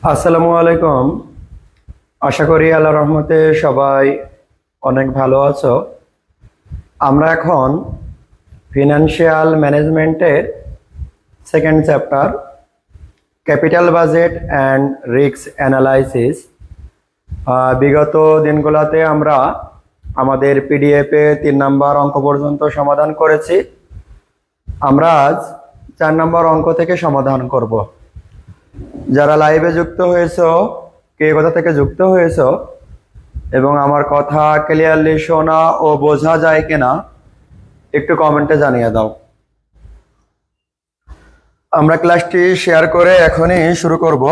আসসালামু আলাইকুম। আশা করি আল্লাহর রহমতে সবাই অনেক ভালো আছো। আমরা এখন ফিনান্সিয়াল ম্যানেজমেন্টের second chapter capital budget and risk analysis. বিগত দিনগুলোতে আমরা আমাদের পিডিএফে 3 নম্বর অঙ্ক পর্যন্ত সমাধান করেছি। আমরা আজ 4 নম্বর অঙ্ক থেকে সমাধান করব। যারা লাইভে যুক্ত হয়েছো, কে কোথা থেকে যুক্ত হয়েছো এবং আমার কথা ক্লিয়ারলি শোনা ও বোঝা যায় কিনা একটু কমেন্টে জানিয়ে দাও। আমরা ক্লাসটি শেয়ার করে এখনই শুরু করব।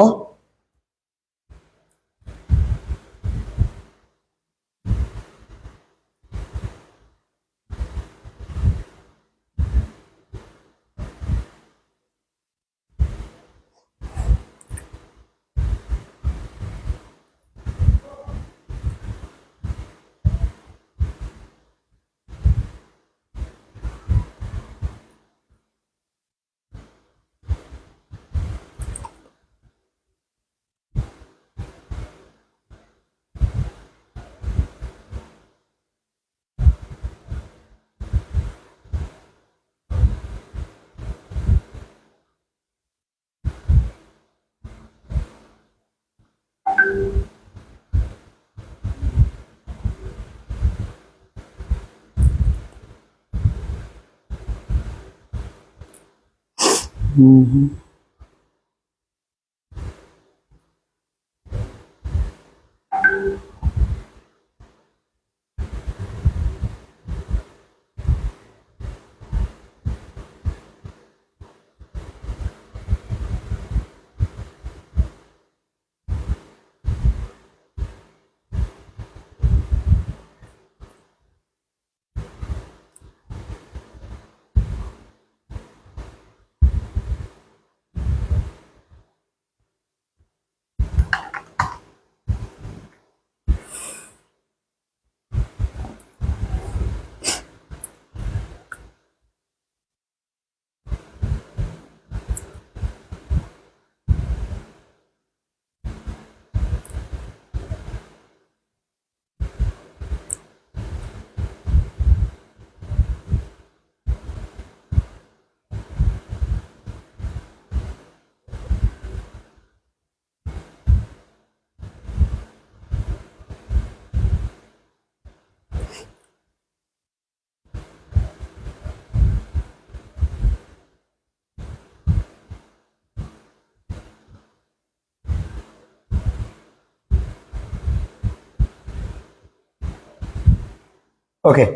ওকে,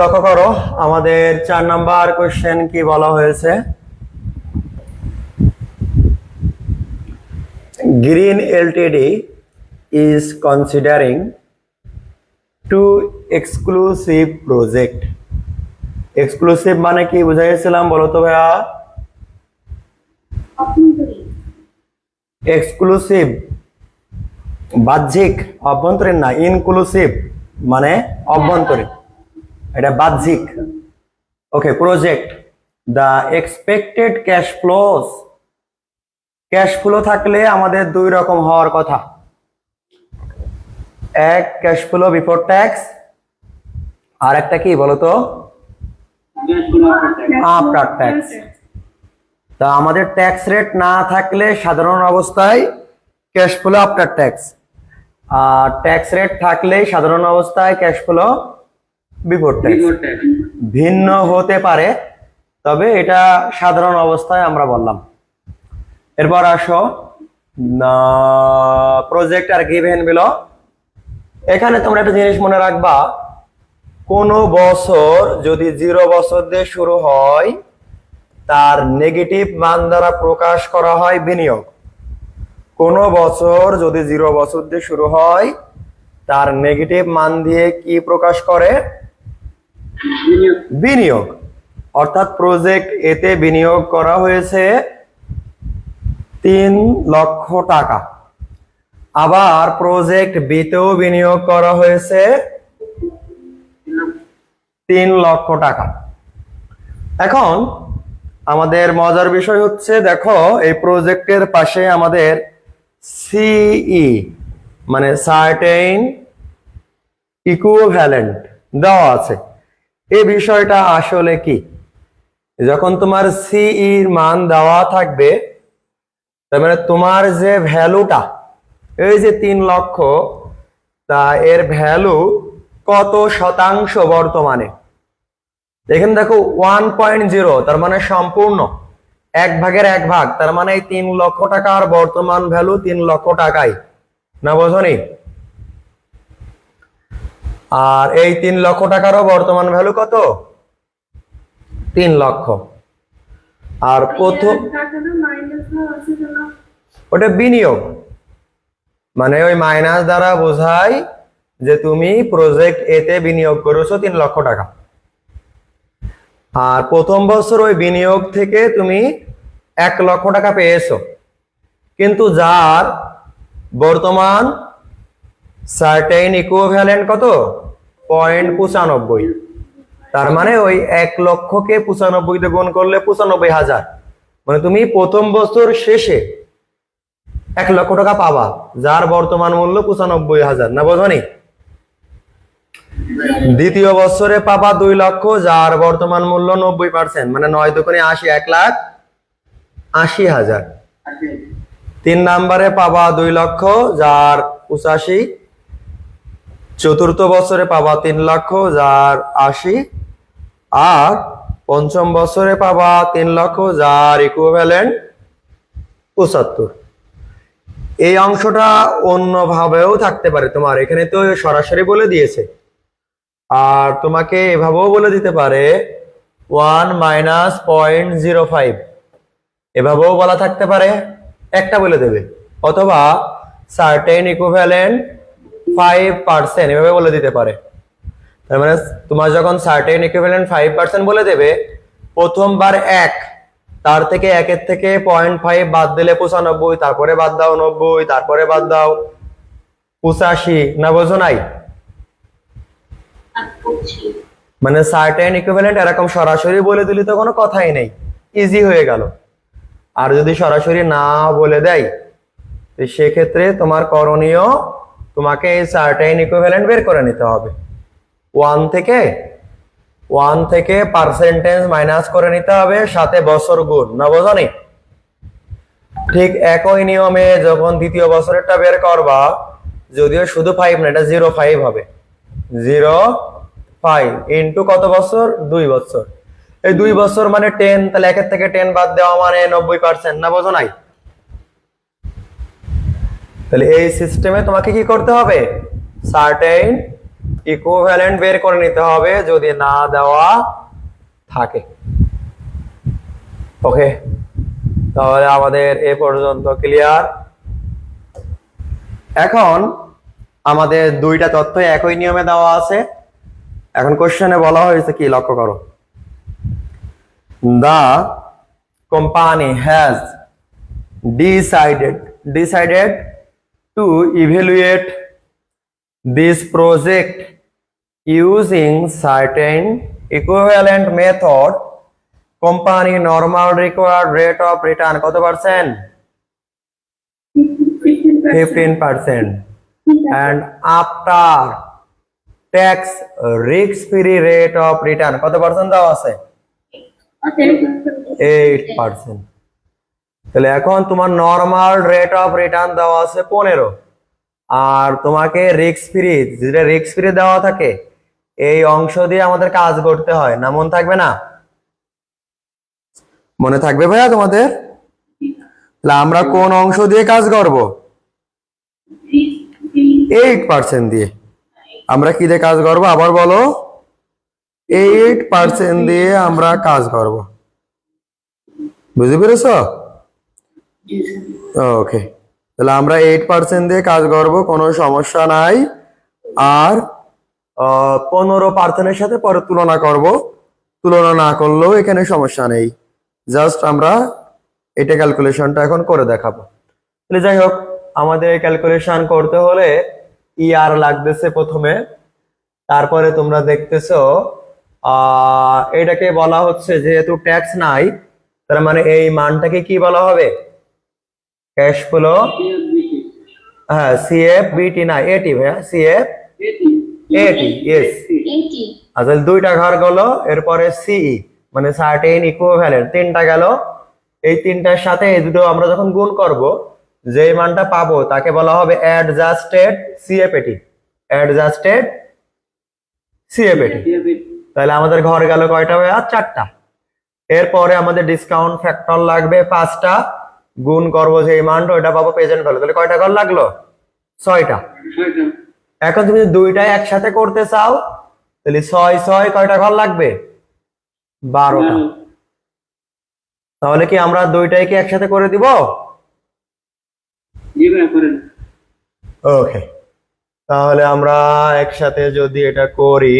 লক্ষ্য করো আমাদের 4 নম্বর কোশ্চেন কি বলা হয়েছে। Green Ltd is considering 2 exclusive project। Exclusive মানে কি বুঝাইছিলাম বলো তো ভাইয়া? এক্সক্লুসিভ বাহ্যিক, অভ্যন্তরীণ না। ইনক্লুসিভ মানে অভ্যন্তরীণ, এটা বাহ্যিক। Okay, project the expected cash flows. Cash flow থাকলে আমাদের 2 রকম হওয়ার কথা। এক ক্যাশ ফ্লো বিফোর ট্যাক্স, আর একটা কি বলতো? After tax. তা আমাদের ট্যাক্স রেট না থাকলে সাধারণ অবস্থায় ক্যাশ ফ্লো আফটার ট্যাক্স, আর ট্যাক্স রেট থাকলে সাধারণ অবস্থায় ক্যাশ ফ্লো বিফোর ট্যাক্স। ভিন্ন হতে পারে, তবে এটা সাধারণ অবস্থায় আমরা বললাম। এরপর আসো প্রজেক্ট আর গিভেন বিলো। এখানে তোমরা একটা জিনিস মনে রাখবা, কোন বছর যদি 0 বছর দিয়ে শুরু হয় তার নেগেটিভ মান দ্বারা প্রকাশ করা হয় বিনিয়োগ। কোন বছর যদি 0 বছর দিয়ে শুরু হয় তার নেগেটিভ মান দিয়ে কি প্রকাশ করে? বিনিয়োগ। অর্থাৎ প্রজেক্ট এতে বিনিয়োগ করা হয়েছে 3 লক্ষ টাকা। আবার প্রজেক্ট বিতেও বিনিয়োগ করা হয়েছে 3 লক্ষ টাকা। এখন আমাদের মজার বিষয় হচ্ছে, দেখো এই প্রজেক্টের পাশে আমাদের সিই মানে সার্টেইন ইকুইভ্যালেন্ট দেওয়া আছে। এই বিষয়টা আসলে কি? যখন তোমার সিইর মান দেওয়া থাকবে, তার মানে তোমার যে ভ্যালুটা, এই যে 3 লক্ষ, তা এর ভ্যালু কত শতাংশ বর্তমানে? এখানে দেখো 1.0, তার মানে সম্পূর্ণ 1/1 তার মানে এই 3 লক্ষ টাকার বর্তমান ভ্যালু 3 লক্ষ টাকাই, না বোঝনি? আর এই 3 লক্ষ টাকারও বর্তমান ভ্যালু কত? 3 লক্ষ। আর প্রথম ওটা বিনিয়োগ, মানে ওই মাইনাস দ্বারা বোঝায় যে তুমি প্রজেক্ট এতে বিনিয়োগ করেছো 3 লক্ষ টাকা। আর প্রথম বছর ওই বিনিয়োগ থেকে তুমি 1 লক্ষ টাকা পেয়েছো, কিন্তু যার বর্তমান সার্টেইন ইকুইভ্যালেন্ট কত? 0.95। তার মানে ওই 1 লক্ষকে 95 দিয়ে গুণ করলে 95,000, মানে তুমি প্রথম বছর শেষে 1 লক্ষ টাকা পাবা, যার বর্তমান মূল্য 95,000, না বোঝনি? দ্বিতীয় বছরে পাবা 2 লক্ষ, যার বর্তমান মূল্য 90%, মানে 9 দুগুণে 80, 1,80,000। 3 নম্বরে পাবা 2 লক্ষ, যার 85। চতুর্থ বছরে পাবা 3 লক্ষ, যার 80। আর পঞ্চম বছরে পাবা 3 লক্ষ, যার ইকুইভ্যালেন্ট 75। এই অংশটা অন্যভাবেও থাকতে পারে, তোমার এখানে তো সরাসরি বলে দিয়েছে। আর তোমাকে এভাবেও বলে দিতে পারে 1 - 0.05, এভাবেও বলা থাকতে পারে, একটা বলে দেবে। অথবা সার্টেইন ইকুইভ্যালেন্ট 5%, এভাবে বলে দিতে পারে। তার মানে তোমার যখন সার্টেইন ইকুইভ্যালেন্ট 5% বলে দেবে, প্রথমবার 1, তার থেকে 1-এর থেকে 0.5 বাদ দিলে 95, তারপরে বাদ দাও 90, তারপরে বাদ দাও 85, না বোঝো নাই? মানে সার্টেইন ইকুইভ্যালেন্ট এরকম সরাসরি বলে দিলে তো কোনো কথাই নেই, ইজি হয়ে গেল। আর যদি সরাসরি না বলে দেয়, সেক্ষেত্রে তোমার করণীয়, তোমাকে এই সার্টেইন ইকুইভ্যালেন্ট বের করে নিতে হবে। 1 থেকে পার্সেন্টেজ মাইনাস করে নিতে হবে, সাথে বছর গুণ, না বোঝনি? ঠিক একই নিয়মে যখন দ্বিতীয় বছরেরটা বের করবা, যদিও শুধু 5 না, এটা 0.5 হবে। 0.5 ইন্টু কত বছর? 2 বছর। এই 2 বছর মানে 10, তাহলে 1-এর থেকে 10 বাদ দেওয়া মানে 90%, না বোঝো নাই? তাহলে এই সিস্টেমে তোমাকে কি করতে হবে? সার্টেইন ইকুইভ্যালেন্ট বের করে নিতে হবে যদি না দেওয়া থাকে। ওকে, তাহলে আমাদের এ পর্যন্ত ক্লিয়ার। এখন আমাদের দুইটা তথ্য একই নিয়মে দেওয়া আছে। এখন কোশ্চেনে বলা হয়েছে কি, লক্ষ্য করো। The company has decided to evaluate this project using certain equivalent method. Company normal required rate of return কত percent? 15%. And after tax risk free rate of return কত পার্সেন্ট দেওয়া আছে? 8%. তাহলে এখন তোমার নরমাল রেট অফ রিটার্ন দেওয়া আছে 15, আর তোমাকে রিস্ক ফ্রি, যেটা রিস্ক ফ্রি দেওয়া থাকে, এই অংশ দিয়ে আমাদের কাজ করতে হয়, না মনে থাকবে? না মনে থাকবে ভাইয়া তোমাদের? তাহলে আমরা কোন অংশ দিয়ে কাজ করব? 8% দিয়ে। আমরা কি দিয়ে কাজ করব? আবার বলো। 8% দিয়ে আমরা কাজ করব, বুঝতে পেরেছো? ওকে, তাহলে আমরা 8% দিয়ে কাজ করব, কোনো সমস্যা নাই। আর 15% সাথে পরে তুলনা করব, তুলনা না করলেও এখানে সমস্যা নেই। জাস্ট আমরা এটা ক্যালকুলেশনটা এখন করে দেখাবো। তাহলে যাই হোক, আমাদের ক্যালকুলেশন করতে হলে ইয়ার লাগতেছে প্রথমে, তারপরে তোমরা দেখতেছো এটাকে বলা হচ্ছে, যেহেতু ট্যাক্স নাই, তার মানে এই মানটাকে কি বলা হবে? Cash flow. হ্যাঁ, CFBT না, এটি ভাইয়া, CFAT। ইয়েস। আচ্ছা, দুইটা ঘর গেল, এরপরে সিই মানে সার্টেন ইকুইভ্যালেন্ট, তিনটা গেল। এই তিনটার সাথে এই দুটো আমরা যখন গুণ করব, যে মানটা পাবো তাকে বলা হবে অ্যাডজাস্টেড CFAT। Adjusted CFAT। তাহলে আমাদের ঘর গেল কয়টা ভাইয়া? 4টা। এরপরে আমাদের ডিসকাউন্ট ফ্যাক্টর লাগবে 5টা, গুণ করবো যে মানটা, ওইটা পাবো প্রেজেন্ট ভ্যালু। তাহলে কয়টা ঘর লাগলো? 6টা। এখন তুমি যদি দুইটাই একসাথে করতে চাও, তাহলে 6 6 কয়টা ঘর লাগবে? 12টা। তাহলে কি আমরা দুইটাই কি একসাথে করে দিব? ওকে, তাহলে আমরা একসাথে যদি এটা করি,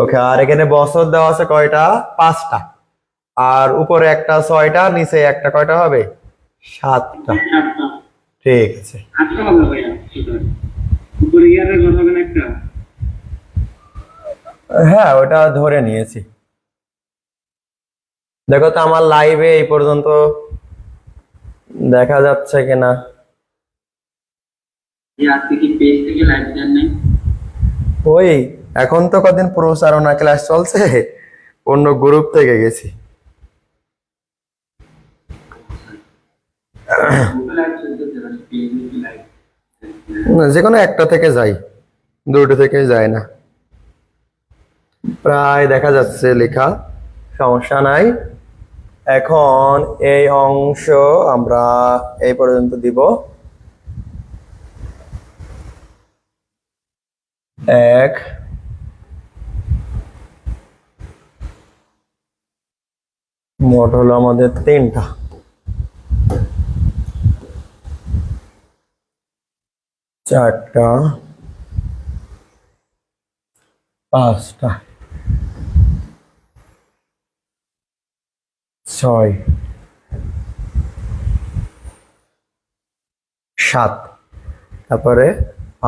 ওকে। আর এখানে বছর দেওয়া আছে কয়টা? 5টা। আর উপরে একটা 6টা, নিচে একটা, কয়টা হবে? 7টা। ঠিক আছে। হ্যাঁ, ওটা ধরে নিয়েছি। দেখো তো আমার লাইভে এই পর্যন্ত দেখা যাচ্ছে কিনা। ওই এখন তো কদিন প্রচারণা ক্লাস চলছে, অন্য গ্রুপ থেকে গেছি। যে কোনো একটা থেকে যাই, দুটো থেকে যায় না। প্রায় দেখা যাচ্ছে লেখা, সমস্যা নাই। এখন এই অংশ আমরা এই পর্যন্ত দিব। 1 মোট হলো আমাদের 3টা। 4টা, 5টা, 6, 7। তারপরে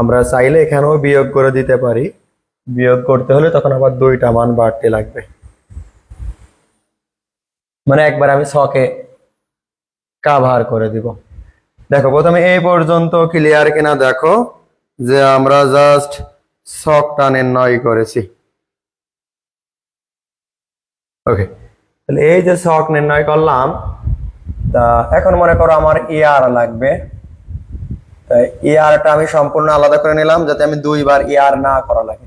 আমরা চাইলে এখানেও বিয়োগ করে দিতে পারি। বিয়োগ করতে হলে তখন আবার 2টা মান বাড়তে লাগবে। মানে একবার আমি 6কে কাভার করে দিব। দেখো প্রথমে এই পর্যন্ত ক্লিয়ার কিনা দেখো, যে আমরা জাস্ট ছকটা নির্ণয় করেছি। ওকে, তাহলে এই যে ছক নির্ণয় করলাম, তা এখন মনে করো আমার ER লাগবে। তাই ERটা আমি সম্পূর্ণ আলাদা করে নিলাম, যাতে আমি 2বার ER না করা লাগে।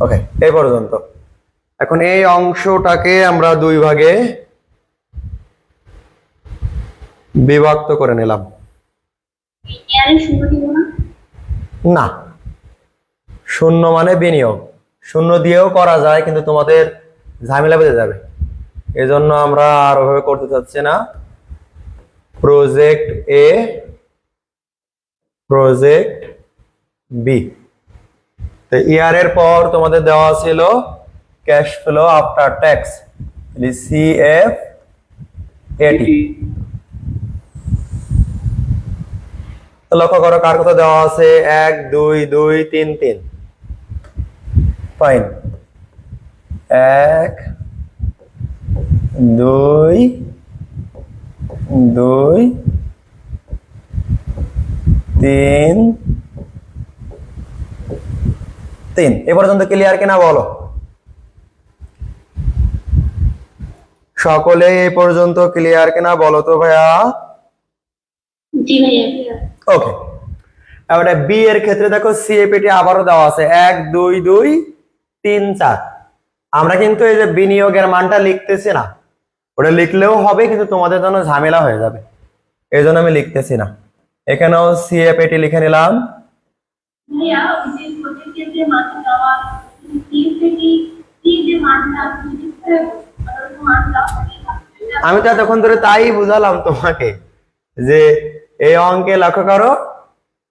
ওকে, এই পর্যন্ত। এখন এই অংশটাকে আমরা 2 ভাগে বিভক্ত করে নিলাম। না, শূন্য মানে বিনিয়োগ, শূন্য দিয়েও করা যায়, কিন্তু তোমাদের ঝামেলা বেঁধে যাবে, এজন্য আমরা আর ওভাবে করতে চাচ্ছি না। Project A, project B। তো ইয়ার এর পর তোমাদের দেওয়া ছিল cash flow after tax, CFAT। লক্ষ্য করো কার কথা দেওয়া আছে? 1 2 2 3 3। ফাইন, 1 2 2 3 3। এ পর্যন্ত ক্লিয়ার কিনা বলো? সকলে এই পর্যন্ত ক্লিয়ার কিনা বলো তো ভাইয়া? জি ভাইয়া। ওকে, এবারে বি এর ক্ষেত্রে দেখো CFAT আবারও দেওয়া আছে 1 2 2 3 4। আমরা কিন্তু এই যে বিনিয়োগের মানটা লিখতেছি না, ওটা লিখলেও হবে কিন্তু তোমাদের জন্য ঝামেলা হয়ে যাবে, এই জন্য আমি লিখতেছি না। এখানেও CFAT লিখে নিলাম। ভাইয়া ওই যে প্রজেক্টের যে মানটা দেওয়া যে মানটা আমি তো এতক্ষণ ধরে তাই বুঝালাম তোমাকে, যে এই অঙ্কে লক্ষ্য করো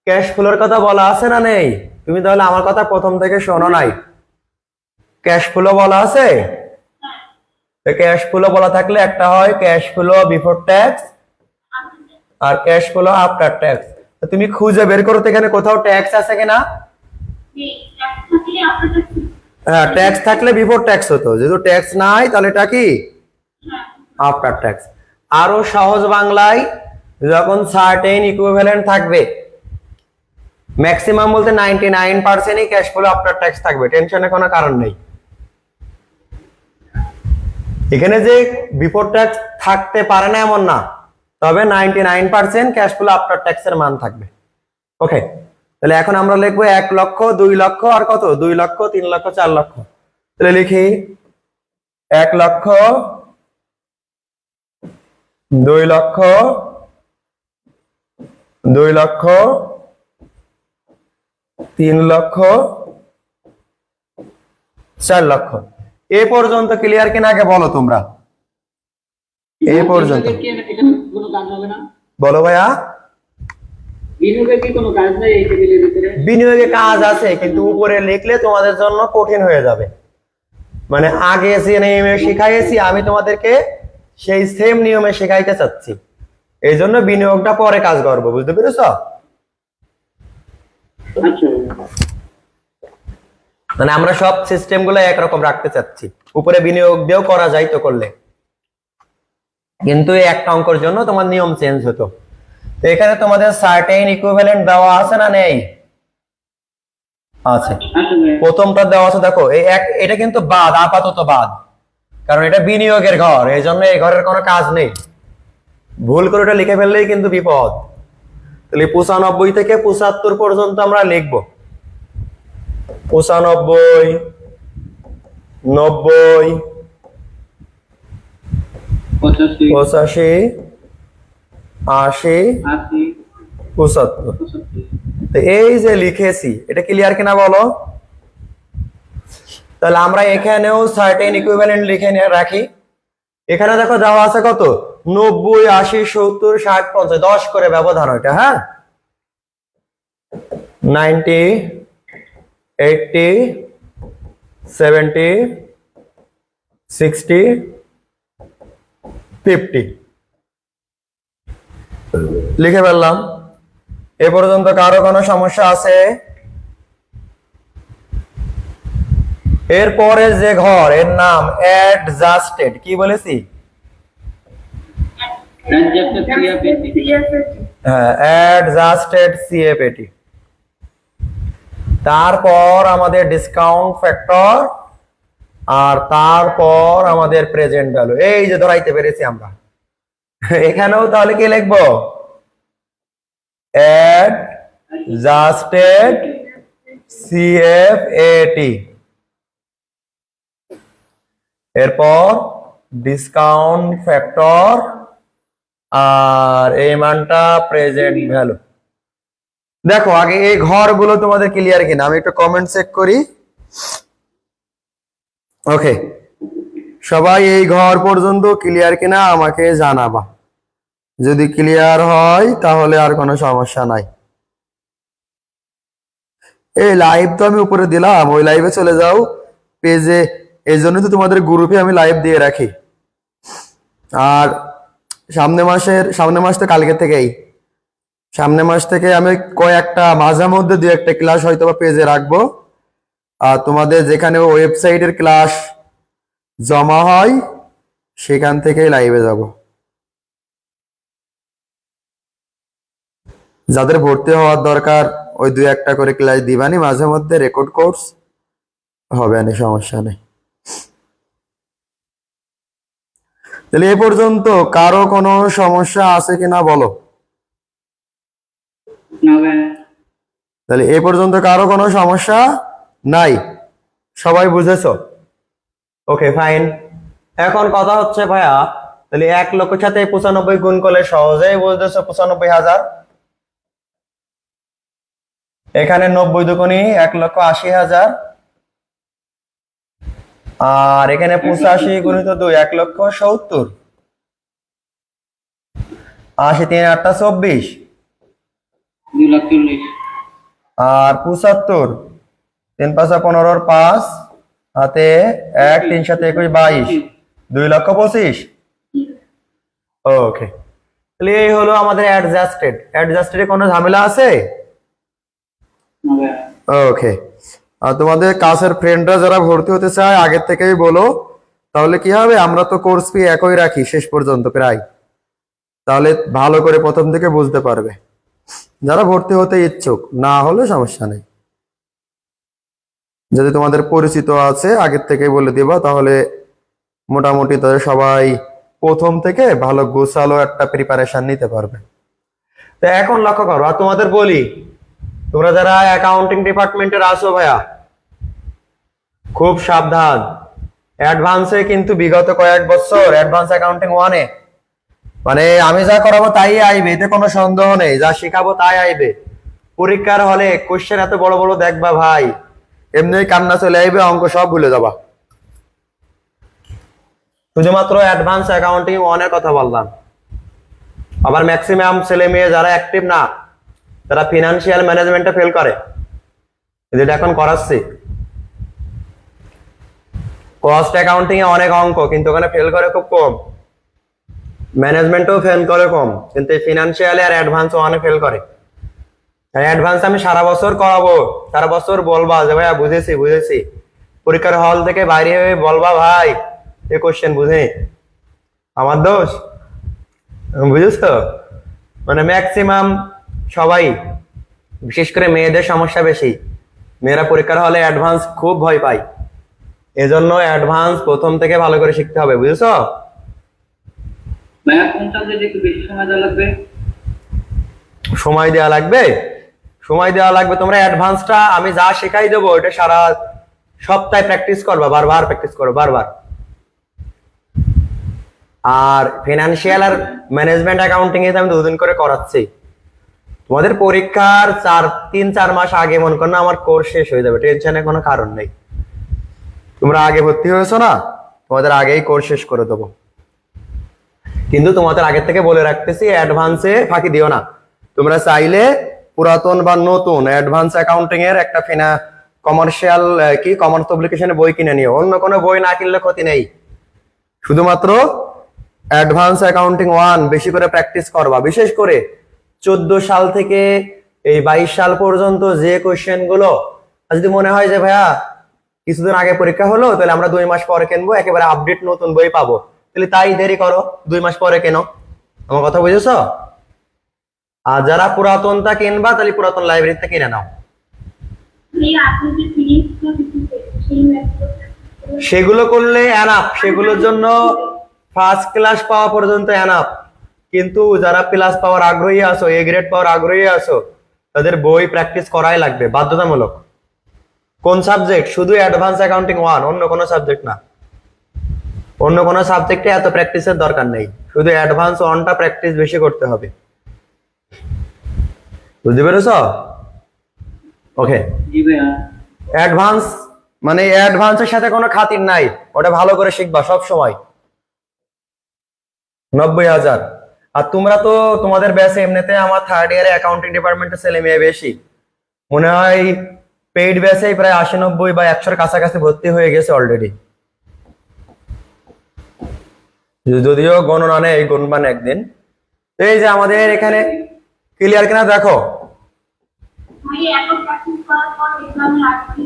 ক্যাশ ফ্লোর কথা বলা আছে না নেই? তুমি তাহলে আমার কথা প্রথম থেকে শোনো নাই। ক্যাশ ফ্লো বলা আছে, ক্যাশ ফ্লো বলা থাকলে একটা হয় ক্যাশ ফ্লো বিফোর ট্যাক্স আর ক্যাশ ফ্লো আফটার ট্যাক্স। তুমি খুঁজে বের করো তো এখানে কোথাও ট্যাক্স আছে কিনা। হ্যাঁ, ট্যাক্স থাকলে বিফোর ট্যাক্স হতো, যেহেতু ট্যাক্স নাই তাহলে এটা কি আফটার ট্যাক্স। আরো সহজ বাংলায়, যখন সার্টেন ইকুইভ্যালেন্ট থাকবে, ম্যাক্সিমাম বলতে 99%ই ক্যাশ ফ্লো আফটার ট্যাক্স থাকবে, টেনশনের কোনো কারণ নেই। এখানে যে বিফোর ট্যাক্স থাকতে পারে না এমন না, তবে 99% ক্যাশ ফ্লো আফটার ট্যাক্সের মান থাকবে। ওকে, তাহলে এখন আমরা লিখবো 1 লক্ষ, 2 লক্ষ আর কত, 2 লক্ষ, 3 লক্ষ, 4 লক্ষ। তাহলে লিখি 1 লক্ষ, 2 লক্ষ, 2 লক্ষ, 3 লক্ষ, 4 লক্ষ। এ পর্যন্ত ক্লিয়ার কিনা আগে বলো তোমরা, এ পর্যন্ত কোনো কাজ হবে না? বলো ভাইয়া। বিনিয়োগে কি কোনো কাজ নাই এই টেবিলের ভিতরে? বিনিয়োগে কাজ আছে, কিন্তু উপরে লিখলে তোমাদের জন্য কঠিন হয়ে যাবে। মানে আগে যে নিয়মে শিখাইছি আমি তোমাদেরকে সেই সেম নিয়মে শেখাইতে চাচ্ছি, এই জন্য বিনিয়োগটা পরে কাজ করবো, বুঝতে পেরেছো? আচ্ছা, মানে আমরা সব সিস্টেম গুলো একরকম রাখতে চাচ্ছি, উপরে বিনিয়োগ দিয়েও করা যায় তো করলে, কিন্তু এই একটা অঙ্কের জন্য তোমার নিয়ম চেঞ্জ হতো। তো এখানে তোমাদের সার্টেন ইকুইভ্যালেন্ট দেওয়া আছে না নেই? আছে। প্রথমটা দেওয়া আছে, দেখো এটা কিন্তু বাদ, আপাতত বাদ, কারণ এটা বিনিয়োগের ঘর, এই জন্য এই ঘরের কোনো কাজ নেই। ভুল করে এটা লিখে ফেললেই কিন্তু বিপদ। তাহলে 95 থেকে 75 পর্যন্ত আমরা লিখবো। 95, 90, 85, 85, 80, 80, 75। 75। তো এই যে লিখেছি, এটা ক্লিয়ার কিনা বলো? তাহলে আমরা এখানেও সার্টেন ইকুইভ্যালেন্ট লিখে রাখি। এখানে দেখো দেওয়া আছে কত, 90, 80, 70, 60, 50, 10 করে ব্যবধান ওইটা। হ্যাঁ, 90, 80, 70, 60, 50 লিখে ফেললাম। এ পর্যন্ত কারো কোনো সমস্যা আছে? এরপরে যে ঘর, এর নাম অ্যাডজাস্টেড, কি বলেছি? Adjusted CFAT, হ্যাঁ, অ্যাডজাস্টেড সিএফএটি। তারপর আমাদের ডিসকাউন্ট ফ্যাক্টর, আর তারপর আমাদের প্রেজেন্ট ভ্যালু। এই যে ধরাইতে পেরেছি আমরা। এখানেও তাহলে কি লিখবো? অ্যাডজাস্টেড সিএফএটি, এরপর ডিসকাউন্ট ফ্যাক্টর, আর এই মানটা প্রেজেন্ট ভ্যালু। দেখো আগে এই ঘরগুলো তোমাদের ক্লিয়ার কিনা, আমি একটু কমেন্ট চেক করি। ওকে, সবাই এই ঘর পর্যন্ত ক্লিয়ার কিনা আমাকে জানাবা। যদি ক্লিয়ার হয় তাহলে আর কোনো সমস্যা নাই। এই লাইভ তো আমি উপরে দিলাম, ওই লাইভে চলে যাও পেজে, এই জন্য তো তোমাদের গ্রুপে আমি লাইভ দিয়ে রাখি। আর সামনে মাস তো কালকে থেকেই, সামনে মাস থেকে আমি কয়েকটা মাঝে মধ্যে 2-1টা ক্লাস হয়তো বা পেজে রাখবো। আর তোমাদের যেখানে ওয়েবসাইটের ক্লাস জমা হয় সেখান থেকেই লাইভে যাব। যাদের ভর্তি হওয়ার দরকার ওই 2-1টা করে ক্লাস দিবানি মাঝে মধ্যে, রেকর্ড কোর্স হবে না, সমস্যা নেই। তাহলে এ পর্যন্ত কারো কোনো সমস্যা আছে কিনা বলো? তাহলে এ পর্যন্ত কারো কোনো সমস্যা নাই, সবাই বুঝেছো? ওকে, ফাইন। এখন কথা হচ্ছে ভাইয়া, তাহলে 1 লক্ষের সাথে 95 গুণ করলে সহজেই বুঝতেছো 95,000। এখানে 90 দুগুণী 1,80,000, আর এখানে 85 গুণিত 2 1,70,000, 80 3 8 24, 2,40,000, আর 75 3 5 15 5 হাতে 1 3 7 21 22, 2,25,000। ওকে, তাহলে এই হলো আমাদের অ্যাডজাস্টেড। অ্যাডজাস্টেডে কোনো ঝামেলা আছে? ওকে, আর তোমাদের কাছের ফ্রেন্ডরা যারা ভর্তি হতে চায় আগের থেকেই বলো, তাহলে কি হবে, আমরা তো কোর্স ফি একই রাখি শেষ পর্যন্ত প্রায়, তাহলে ভালো করে প্রথম থেকে বুঝতে পারবে। যারা ভর্তি হতে ইচ্ছুক, না হলে সমস্যা নেই। যদি তোমাদের পরিচিত আছে আগের থেকেই বলে দিবা, তাহলে মোটামুটি তাদের সবাই প্রথম থেকে ভালো গোছালো একটা প্রিপারেশন নিতে পারবে। তো এখন লক্ষ্য করো, আর তোমাদের বলি, তোমরা যারা অ্যাকাউন্টিং ডিপার্টমেন্টের আছো ভাইয়া, খুব সাবধান। অ্যাডভান্সে কিন্তু বিগত কয়েক বছর অ্যাডভান্স অ্যাকাউন্টিং 1-এ মানে আমি যা করাবো তাই আইবে, এতে কোনো সন্দেহ নেই, যা শিখাবো তাই আইবে। পরীক্ষার হলে কোশ্চেন এত বড় বড় দেখবা ভাই, এমনি কান্না চলে আইবে, অঙ্ক সব ভুলে যাবা। শুধুমাত্র অ্যাডভান্স অ্যাকাউন্টিং 1-এর কথা বললাম। আবার ম্যাক্সিমাম ছেলে মেয়ে যারা অ্যাক্টিভ না, তারা ফিনান্সিয়াল ম্যানেজমেন্টে ফেল করে, যেটা এখন করাচ্ছি। কস্ট অ্যাকাউন্টিং এ অনেক অঙ্ক, কিন্তু ওখানে ফেল করে খুব কম। ম্যানেজমেন্টও ফেল করে কম, কিন্তু ফিনান্সিয়াল আর অ্যাডভান্স 1-এ ফেল করে। অ্যাডভান্স আমি সারা বছর করাবো, সারা বছর বলবা যে ভাইয়া বুঝেছি বুঝেছি, পরীক্ষার হল থেকে বাইরে হয়ে বলবা ভাই এই কোশ্চেন বুঝিনি, আমার দোষ, বুঝেছো? মানে ম্যাক্সিমাম সবাই, বিশেষ করে মেয়েদের সমস্যা বেশি, মেয়েরা পরীক্ষার হলে অ্যাডভান্স খুব ভয় পায়, এজন্য অ্যাডভান্স প্রথম থেকে ভালো করে শিখতে হবে, বুঝেছো? ভাইয়া কোন সাবজেক্টে একটু বেশি সময় দেওয়া লাগবে? সময় দেওয়া লাগবে, সময় দেওয়া লাগবে। তোমরা অ্যাডভান্সটা আমি যা শেখাই দেবো এটা সারা সপ্তাহে প্র্যাকটিস করবা, বারবার প্র্যাকটিস করো, বারবার। আর ফিনান্সিয়াল আর ম্যানেজমেন্ট অ্যাকাউন্টিং এ আমি 2 দিন করে করাচ্ছি। তোমাদের পরীক্ষার 3-4 মাস আগে মনে করো না আমার কোর্স শেষ হয়ে যাবে, টেনশনের কোনো কারণ নেই। তোমরা আগে ভর্তি হয়েছো না, তোমাদের আগেই কোর্স শেষ করে দেবো। কিন্তু তোমাদের আগের থেকে বলে রাখতেছি, অ্যাডভান্সে ফাঁকি দিও না। তোমরা চাইলে পুরাতন বা নতুন অ্যাডভান্স অ্যাকাউন্টিং এর একটা কমার্শিয়াল কমার্স পাবলিকেশনের বই কিনে নিও, অন্য কোনো বই না কিনলে ক্ষতি নেই। শুধুমাত্র অ্যাডভান্স অ্যাকাউন্টিং 1 বেশি করে প্র্যাকটিস করবা। বিশেষ করে 14 সাল থেকে এই 22 সাল পর্যন্ত যে কোশ্চেন গুলো, যদি মনে হয় যে ভাইয়া কিছুদিন আগে পরীক্ষা হলো, তাহলে আমরা 2 মাস পরে কিনবো, একেবারে আপডেট নতুন বই পাবো, তাহলে তাই দেরি করো, 2 মাস পরে কেনো। আমার কথা বুঝেছো? আর যারা পুরাতনটা কিনবা, তাহলে পুরাতন লাইব্রেরিতে কিনে নাও। আপনি যে ফিনিশ সেই সেগুলো করলে এনাফ, সেগুলোর জন্য ফার্স্ট ক্লাস পাওয়া পর্যন্ত এনাফ। কিন্তু যারা প্লাস পাওয়ার আগ্রহী আছো, এ গ্রেড পাওয়ার আগ্রহী আছো, তাদের বই প্র্যাকটিস করাই লাগবে, বাধ্যতামূলক। কোন সাবজেক্ট? শুধু অ্যাডভান্স অ্যাকাউন্টিং 1, অন্য কোনো সাবজেক্ট না। অন্য কোনো সাবজেক্টে এত প্র্যাকটিসের দরকার নেই, শুধু অ্যাডভান্স 1টা প্র্যাকটিস বেশি করতে হবে। বুঝতে পেরেছো? ওকে। জি ভাইয়া। অ্যাডভান্স মানে অ্যাডভান্সের সাথে কোনো খাতির নাই, ওটা ভালো করে শিখবা সব সময়। 90,000। আর তোমরা তো তোমাদের ব্যাচে এমনিতে আমার 3rd ইয়ারে অ্যাকাউন্টিং ডিপার্টমেন্টের ছেলে মেয়ে বেশি, মনে হয় পেইড ব্যাচেই প্রায় 80-90 বা 100-এর কাছাকাছি ভর্তি হয়ে গেছে অলরেডি। যদিও গণনা নেই, গুনবান একদিন। এই যে আমাদের এখানে ক্লিয়ার কিনা দেখো। এত প্র্যাকটিস করার পর এক্সামে আসবে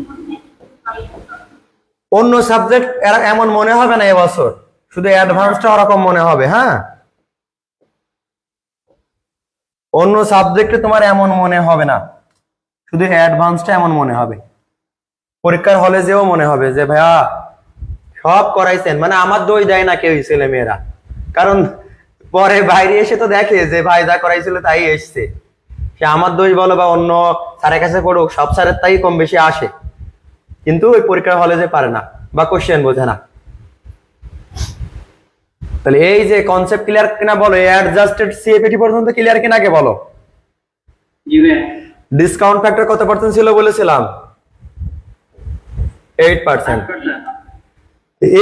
অন্য সাবজেক্ট এমন মনে হবে না এবছর, শুধু অ্যাডভান্সটা ওরকম মনে হবে। হ্যাঁ, অন্য সাবজেক্টে তোমার এমন মনে হবে না, শুধু অ্যাডভান্সটা এমন মনে হবে। পরীক্ষার হলে যেও মনে হবে যে ভাইয়া সব করাইছেন, মানে আমার দোষ দেয় না কেউ, ছেলে মেয়েরা, কারণ পরে বাইরে এসে তো দেখে যে ভাই যা করাইছিল তাই এসছে। সে আমার দোষ বলো বা অন্য স্যারের কাছে পড়ুক, সব স্যারের তাই কম বেশি আসে, কিন্তু ওই পরীক্ষার হলে যে পারে না বা কোশ্চেন বোঝে না। তাহলে এই যে কনসেপ্ট ক্লিয়ার কিনা বলো, অ্যাডজাস্টেড সিএপিটি পর্যন্ত ক্লিয়ার কিনা আগে বলো। জি ভাইয়া। ডিসকাউন্ট ফ্যাক্টর কত পার্সেন্ট ছিল বলেছিলাম? 8%।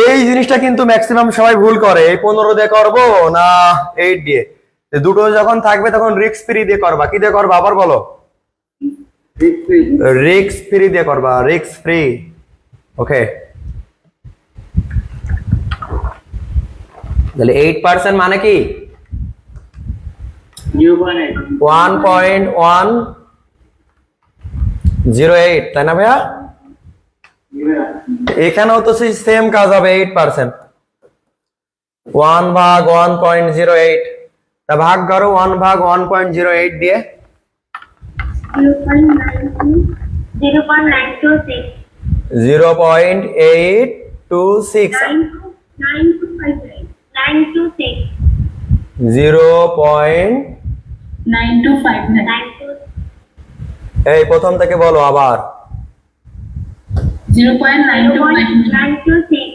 এই জিনিসটা কিন্তু ম্যাক্সিমাম সবাই ভুল করে, এই 15 দিয়ে করবো না 8 দিয়ে। দুটো যখন থাকবে তখন রিস্ক ফ্রি দিয়ে করবা। কি দিয়ে করবা আবার বলো? রিস্ক ফ্রি দিয়ে করবা, রিস্ক ফ্রি। ওকে, তাহলে 8% মানে কি? 1.108, তাই না ভাইয়া? এখানেও তো সেম কাজ হবে 8%। 1 ভাগ 1.08, তা ভাগ করো 1 ভাগ 1.08 দিয়ে। 0.926 0.826 926 এই প্রথম থেকে বলো আবার। 0.926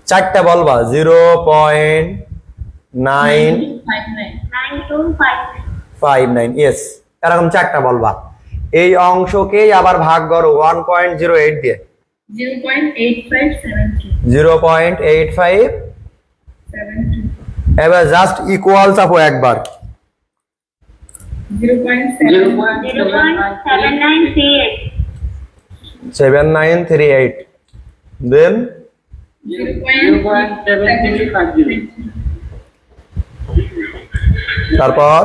চারটা বলবা। 0.9259, ইয়েস, এরকম চারটা বলবা। এই অংশকেই আবার ভাগ করো 1.08 দিয়ে। 0.8572। এবার জাস্ট ইকুয়াল চাপো একবার। 7938 দেন 0.7350 তারপর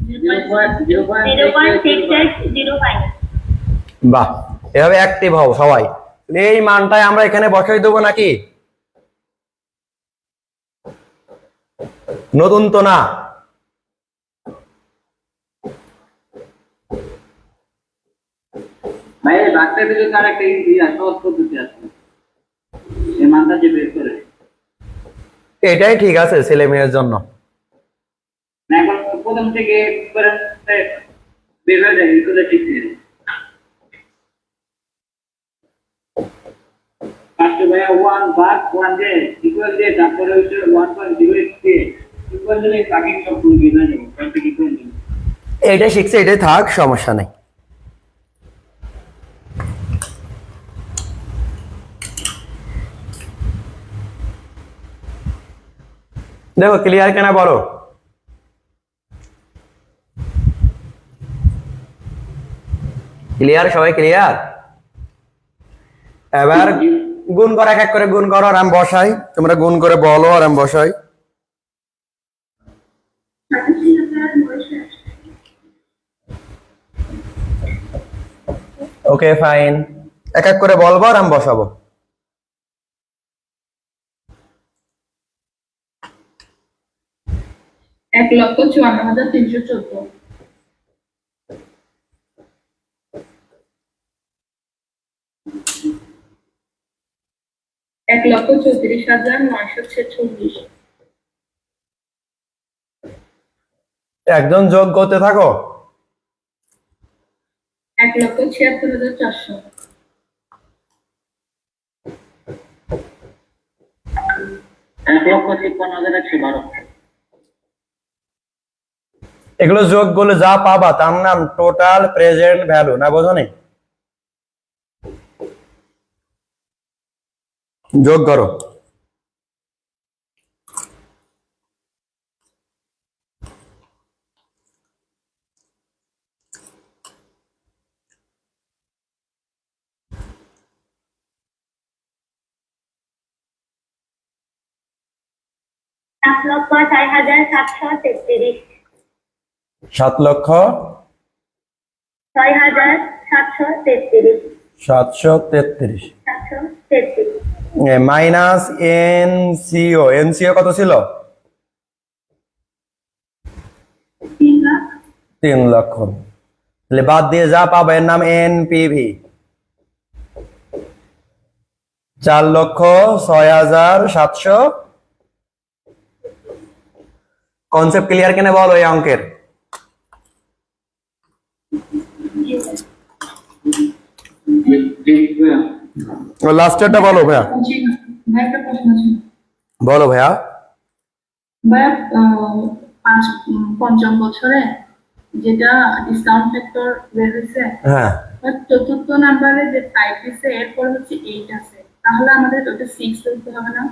0.6805 বাহ, এভাবে অ্যাক্টিভ হও সবাই। এই মানটাই আমরা এখানে বসাই দেবো নাকি? নতুন তো না? ভাই ডাক্তার দিলে তার একটা সহজ পদ্ধতি আছে, এই মানটা যে বের করে। এটাই ঠিক আছে ছেলে মেয়ের জন্য। না, এখন প্রথম থেকে করে বের হয়ে যায়, এটা ঠিক নেই। ফার্স্টে ভাই 1 ভাগ 1 দিয়ে ইকুয়াল দিয়ে, তারপরে হচ্ছে 1.08 দিয়ে ইকুয়াল দিলে বাকি সব ভুল গিয়ে যাবে, কত কি করে নেবে। এটা শিখছে, এটাই থাক, সমস্যা নেই। দেখো ক্লিয়ার কেনা বলো। ক্লিয়ার, সবাই ক্লিয়ার? এবার গুণ করো, এক এক করে গুণ করো আর আমি বসাই। তোমরা গুণ করে বলো আর আমি বসাই। ওকে ফাইন, এক এক করে বলবো আর আমি বসাবো। 1,54,314 1,34,946 একজন যোগ করতে থাকো। 1,76,400 1,56,112। এগুলো যোগ করলে যা পাবা তার নাম টোটাল প্রেজেন্ট ভ্যালু, না বোঝো নি? যোগ করো। সাত লক্ষ 6,733 7,06,733 733 মাইনাস এনসিও। এনসিও কত ছিল? 3 লাখ 3 লক্ষ। তাহলে বাদ দিয়ে যা পাবে এর নাম এনপিভি। 4,06,700। কনসেপ্ট ক্লিয়ার কেন বলো এই অঙ্কের? লাস্টেরটা বলো ভাইয়া। ভাই একটা প্রশ্ন আছে বলো ভাইয়া। ভাইয়া, পঞ্চম বছরে যেটা ডিসকাউন্ট ফ্যাক্টর বের হয়েছে, হ্যাঁ, চতুর্থ নাম্বারে যে 5 দিছে এরপর হচ্ছে 8 আছে, তাহলে আমাদের ওটা 6 ধরতে হবে না?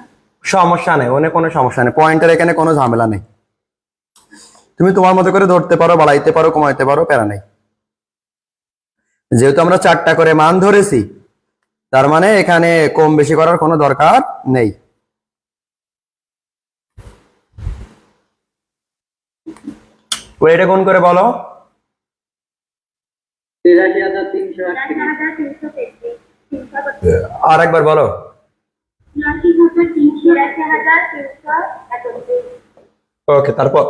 সমস্যা নেই, ওনে কোনো সমস্যা নেই। পয়েন্টের এখানে কোনো ঝামেলা নেই। তুমি তোমার মতো করে ধরতে পারো, বাড়াইতে পারো, কমাইতে পারো, প্যারা নেই। যেহেতু আমরা 4টা করে মান ধরেছি, তার মানে এখানে কম বেশি করার কোনো দরকার নেই। এটা কোন করে বলো? 83,338। আর একবার বলো। 83,331 ওকে, তারপর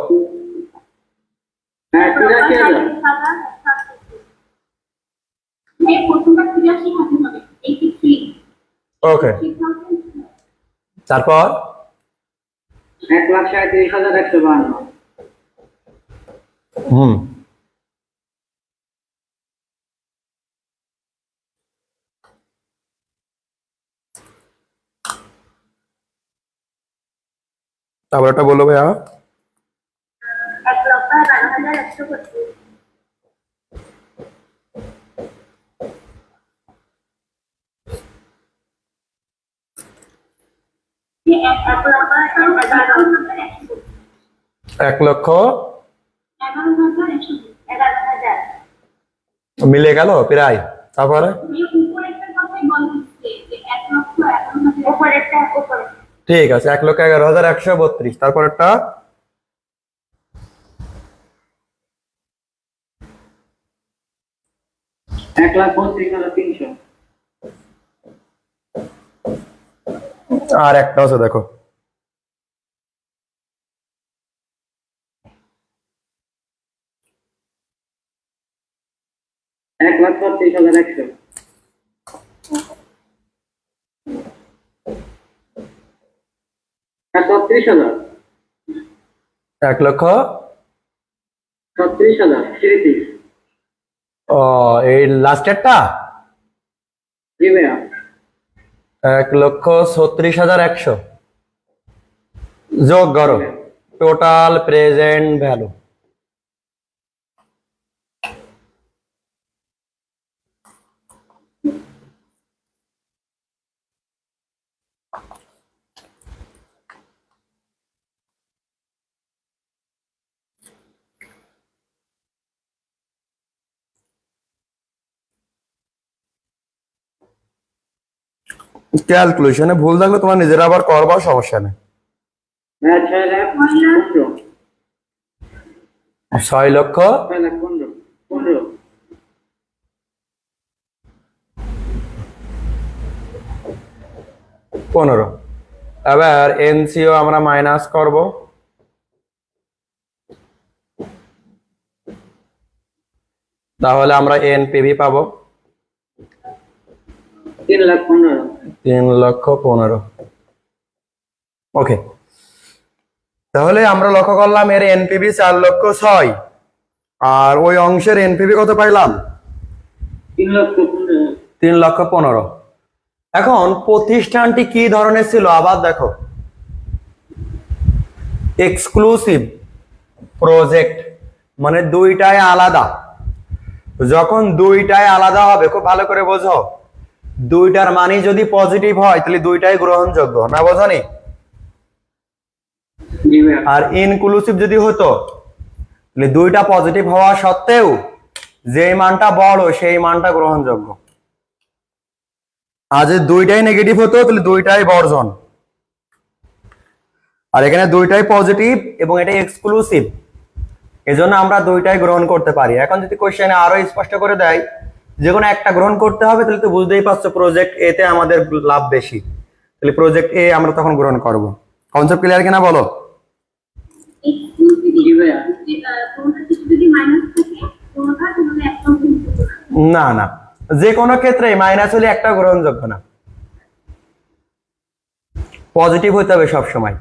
হ্যাঁ 83,000 এই প্রথমটা 83 হতে হবে 83 ওকে, 3,000 তারপর 1,37,152 হুম, তারপর একটা বললো ভাইয়া। 1,11,132 1,00,000 11,100 মিলে গেল প্রায়। তারপরে উপরেরটার কথাই বলছে যে 1,11,000 উপরেরটা উপরে ঠিক আছে, 1,11,132। তারপরেরটা 1,32,300 আর একটা আছে দেখো। 1,36,100 36,000 1,00,000 36,000 ও, এই লাস্টেরটা জি ভাইয়া 1,36,100 যোগ করো টোটাল প্রেজেন্ট ভ্যালু। ক্যালকুলেশনে ভুল থাকলে তোমার নিজেরা আবার করবা, সমস্যা নেই। ভাইয়া 6,15,15 6,15,15 এবার এনসিও আমরা মাইনাস করব। তাহলে আমরা এনপিভি পাবো 3,15,000 3,15,000। ওকে, তাহলে আমরা লক্ষ্য করলাম এর এনপিভি 4,06,000 আর ওই অংশের এনপিভি কত পাইলাম 3,15,000 3,15,000। এখন প্রতিষ্ঠানটি কি ধরনের ছিল আবার দেখো, এক্সক্লুসিভ প্রজেক্ট, মানে দুইটাই আলাদা। যখন দুইটাই আলাদা হবে খুব ভালো করে বোঝো, দুইটার মানে যদি পজিটিভ হয় তাহলে দুইটাই গ্রহণযোগ্য, না বোঝনি? জি ভাইয়া আর ইনক্লুসিভ যদি হতো তাহলে দুইটা পজিটিভ হওয়া সত্ত্বেও যেই মানটা বড় সেই মানটা গ্রহণযোগ্য। আর যদি দুইটাই নেগেটিভ হতো তাহলে দুইটাই বর্জন। আর এখানে দুইটাই পজিটিভ এবং এটা এক্সক্লুসিভ, এজন্য আমরা দুইটাই গ্রহণ করতে পারি। এখন যদি কোশ্চেনে আরো স্পষ্ট করে দেয় যে কোনো একটা গ্রহণ করতে হবে, তাহলে তো বুঝতেই পারছো প্রজেক্ট এ তে আমাদের লাভ বেশি, তাহলে প্রজেক্ট এ আমরা তখন গ্রহণ করব। কনসেপ্ট ক্লিয়ার কিনা বলো? জি ভাইয়া কোনটা কিছু যদি মাইনাস থাকে কোনটা তাহলে একটা না না, যে কোনো ক্ষেত্রে মাইনাস হলে একটা গ্রহণযোগ্য না, পজিটিভ হতে হবে সব সময়।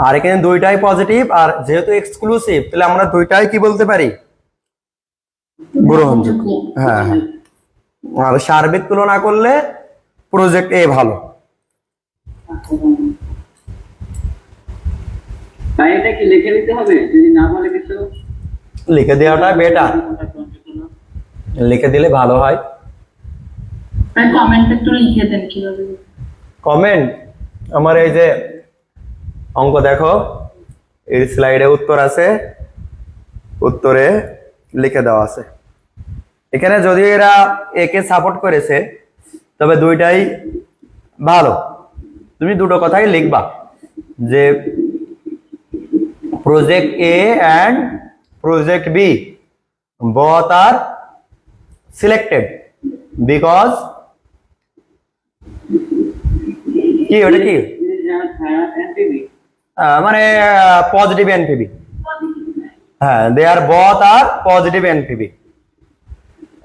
আর এখানে দুইটাই পজিটিভ, আর যেহেতু এক্সক্লুসিভ তাহলে আমরা দুইটাই কি বলতে পারি গ্রহণযোগ্য। হ্যাঁ হ্যাঁ, আর সার্বিক তুলনা করলে প্রজেক্ট এ ভালো। তাই এটা কি লিখে দিতে হবে যদি না বলে কিছু? লিখে দেওয়াটা বেটার, লিখে দিলে ভালো হয়। কমেন্ট একটু লিখে দেন কিভাবে। কমেন্ট আমার এই যে অঙ্ক দেখো, এই স্লাইডে উত্তর আছে, উত্তরে লিখে দেওয়া আছে। এখানে যদিও এরা একে সাপোর্ট করেছে তবে দুইটাই ভালো। তুমি দুটো কথাই লিখবা যে project A and project B both are selected because কি ওটা কি এনপিভি মানে পজিটিভ এনপিভি। হ্যাঁ, দে আর বথ আর পজিটিভ এনপিভি।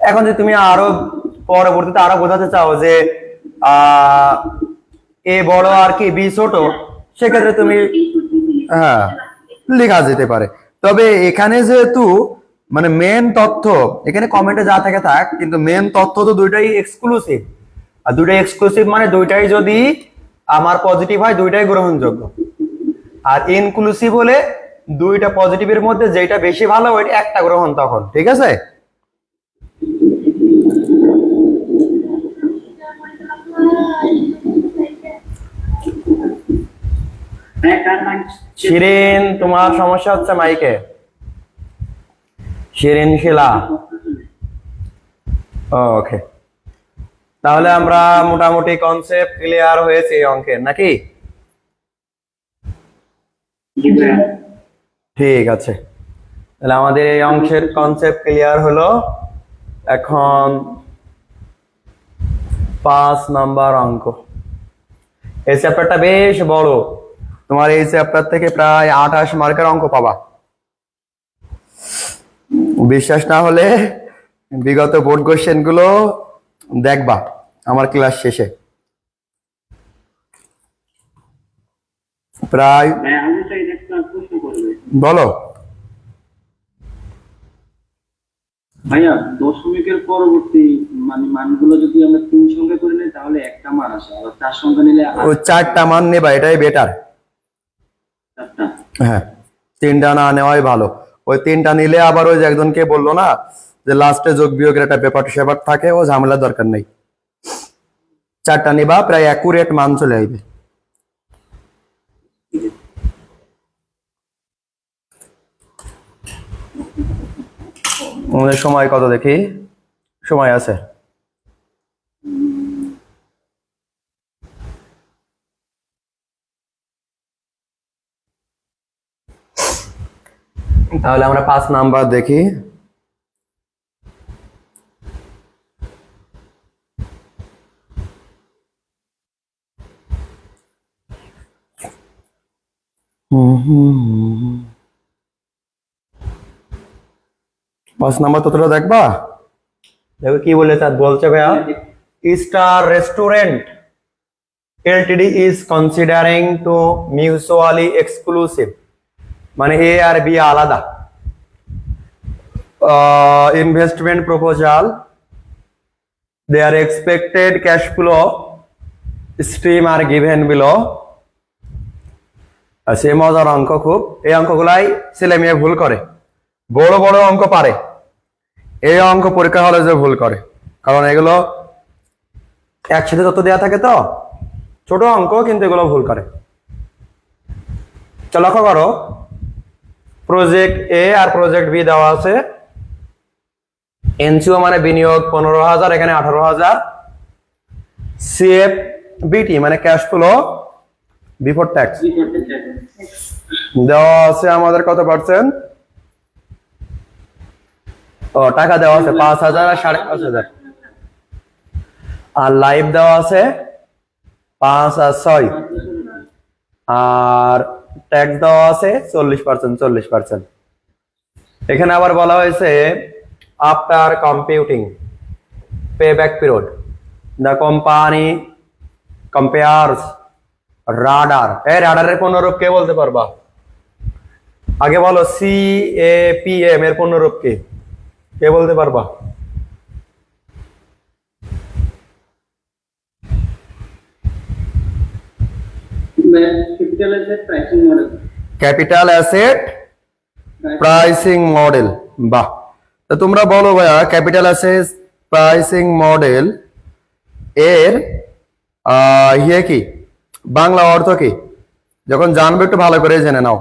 এখন যদি তুমি আরো পরবর্তীতে আরো বোঝাতে চাও যে এ বড় আর কি বি ছোট, সেক্ষেত্রে তুমি হ্যাঁ লেখা যেতে পারে। তবে এখানে যেহেতু মানে মেন তথ্য এখানে কমেন্টে যা থাকে থাক, কিন্তু মেন তথ্য তো দুইটাই এক্সক্লুসিভ। আর দুইটাই এক্সক্লুসিভ মানে দুইটাই যদি আমার পজিটিভ হয় দুইটাই গ্রহণযোগ্য, আর ইনক্লুসিভ হলে দুইটা পজিটিভের মধ্যে যেটা বেশি ভালো ওইটা একটা গ্রহণ তখন। ঠিক আছে? শিরিন, তোমার সমস্যা হচ্ছে মাইকে। শিরিন শিলা, ওকে। তাহলে আমরা মোটামুটি কনসেপ্ট ক্লিয়ার হয়েছে এই অঙ্কের, নাকি? ঠিক আছে, তাহলে আমাদের এই অংশের কনসেপ্ট ক্লিয়ার হলো। এখন 5 নাম্বার অঙ্ক। এই চ্যাপ্টারটা বেশ বড়, তোমার এই চ্যাপ্টার থেকে প্রায় 28 মার্কের অঙ্ক পাবা। বিশ্বাস না হলে বিগত বোর্ড কোশ্চেন গুলো দেখবা আমার ক্লাস শেষে। প্রায় বলো ভাইয়া, দশমিকের পরবর্তী মানে মানগুলো যদি আমরা 3 সংখ্যা করে নিই তাহলে একটা মান আসে, আর 4 সংখ্যা নিলে ওই 4টা মান নেবা, এটাই বেটার। 4টা। হ্যাঁ, 3টা না নেওয়াই ভালো। ওই 3টা নিলে আবার ওই যে একজনকে বললো না যে লাস্টে যোগ বিয়োগের একটা ব্যাপার সেপার থাকে, ও ঝামেলার দরকার নেই। 4টা নিবা, প্রায় অ্যাকুরেট মান চলে আসবে। আমাদের সময় কত দেখি? সময় আছে। তাহলে আমরা 5 নাম্বার দেখি। পাঁচ নাম্বার ততটা দেখবা। দেখো কি বলছে ভাইয়া, star restaurant LTD is considering to mutually exclusive, মানে এ আর বি আলাদা। Investment proposal, their expected cash flow stream are given below। সে মজার অঙ্ক খুব, এই অঙ্কগুলাই ছেলে মেয়ে ভুল করে, বড় বড় অঙ্ক পারে, এই অঙ্ক পরীক্ষা হলে যে ভুল করে, কারণ এগুলো একসাথে তত দেয়া থাকে তো ছোট অঙ্ক, কিন্তু এগুলো ভুল করে। তো লক্ষ্য করো, প্রজেক্ট এ আর প্রজেক্ট বি দেওয়া আছে। এনসিও মানে বিনিয়োগ 15,000, এখানে 18,000। সিএফ বিটি মানে ক্যাশ ফ্লো বিফোর ট্যাক্স দেওয়া আছে আমাদের কত পার্সেন্ট? ও টাকা দেওয়া আছে 5,000 আর 5,500। আর লাইভ দেওয়া আছে 5 আর 6, আর ট্যাক্স দেওয়া আছে 40%। এখানে আবার বলা হয়েছে after computing payback period the company compares radar. এই রাডারের পূর্ণরূপ কে বলতে পারবা? আগে বলো, CAPM এর পূর্ণরূপ কে বলতে পারবা? Capital asset pricing model. বাহ, তো তোমরা বলো ভাইয়া, ক্যাপিটাল অ্যাসেট প্রাইসিং মডেল এর ইয়ে কি, বাংলা অর্থ কি? যখন জানবে একটু ভালো করে জেনে নাও।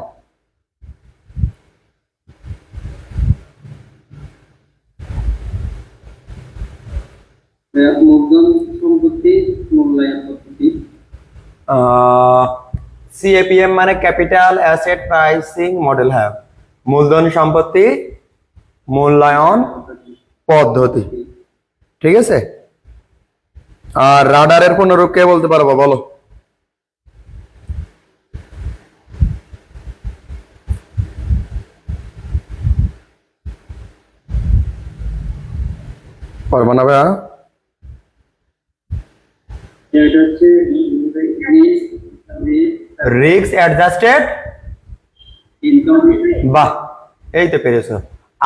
মূলধন সম্পত্তি মূল্যায়ন পদ্ধতি। CAPM মানে ক্যাপিটাল অ্যাসেট প্রাইসিং মডেল। হ্যাঁ, মূলধন সম্পত্তি মূল্যায়ন পদ্ধতি। ঠিক আছে, আর রাডারের পুনরূপ কে বলতে পারবো বলো? পারবো না ভাইয়া? এটা হচ্ছে রিস্ক অ্যাডজাস্টেড, ইনকাম। বাহ, এই তো পেরেছো।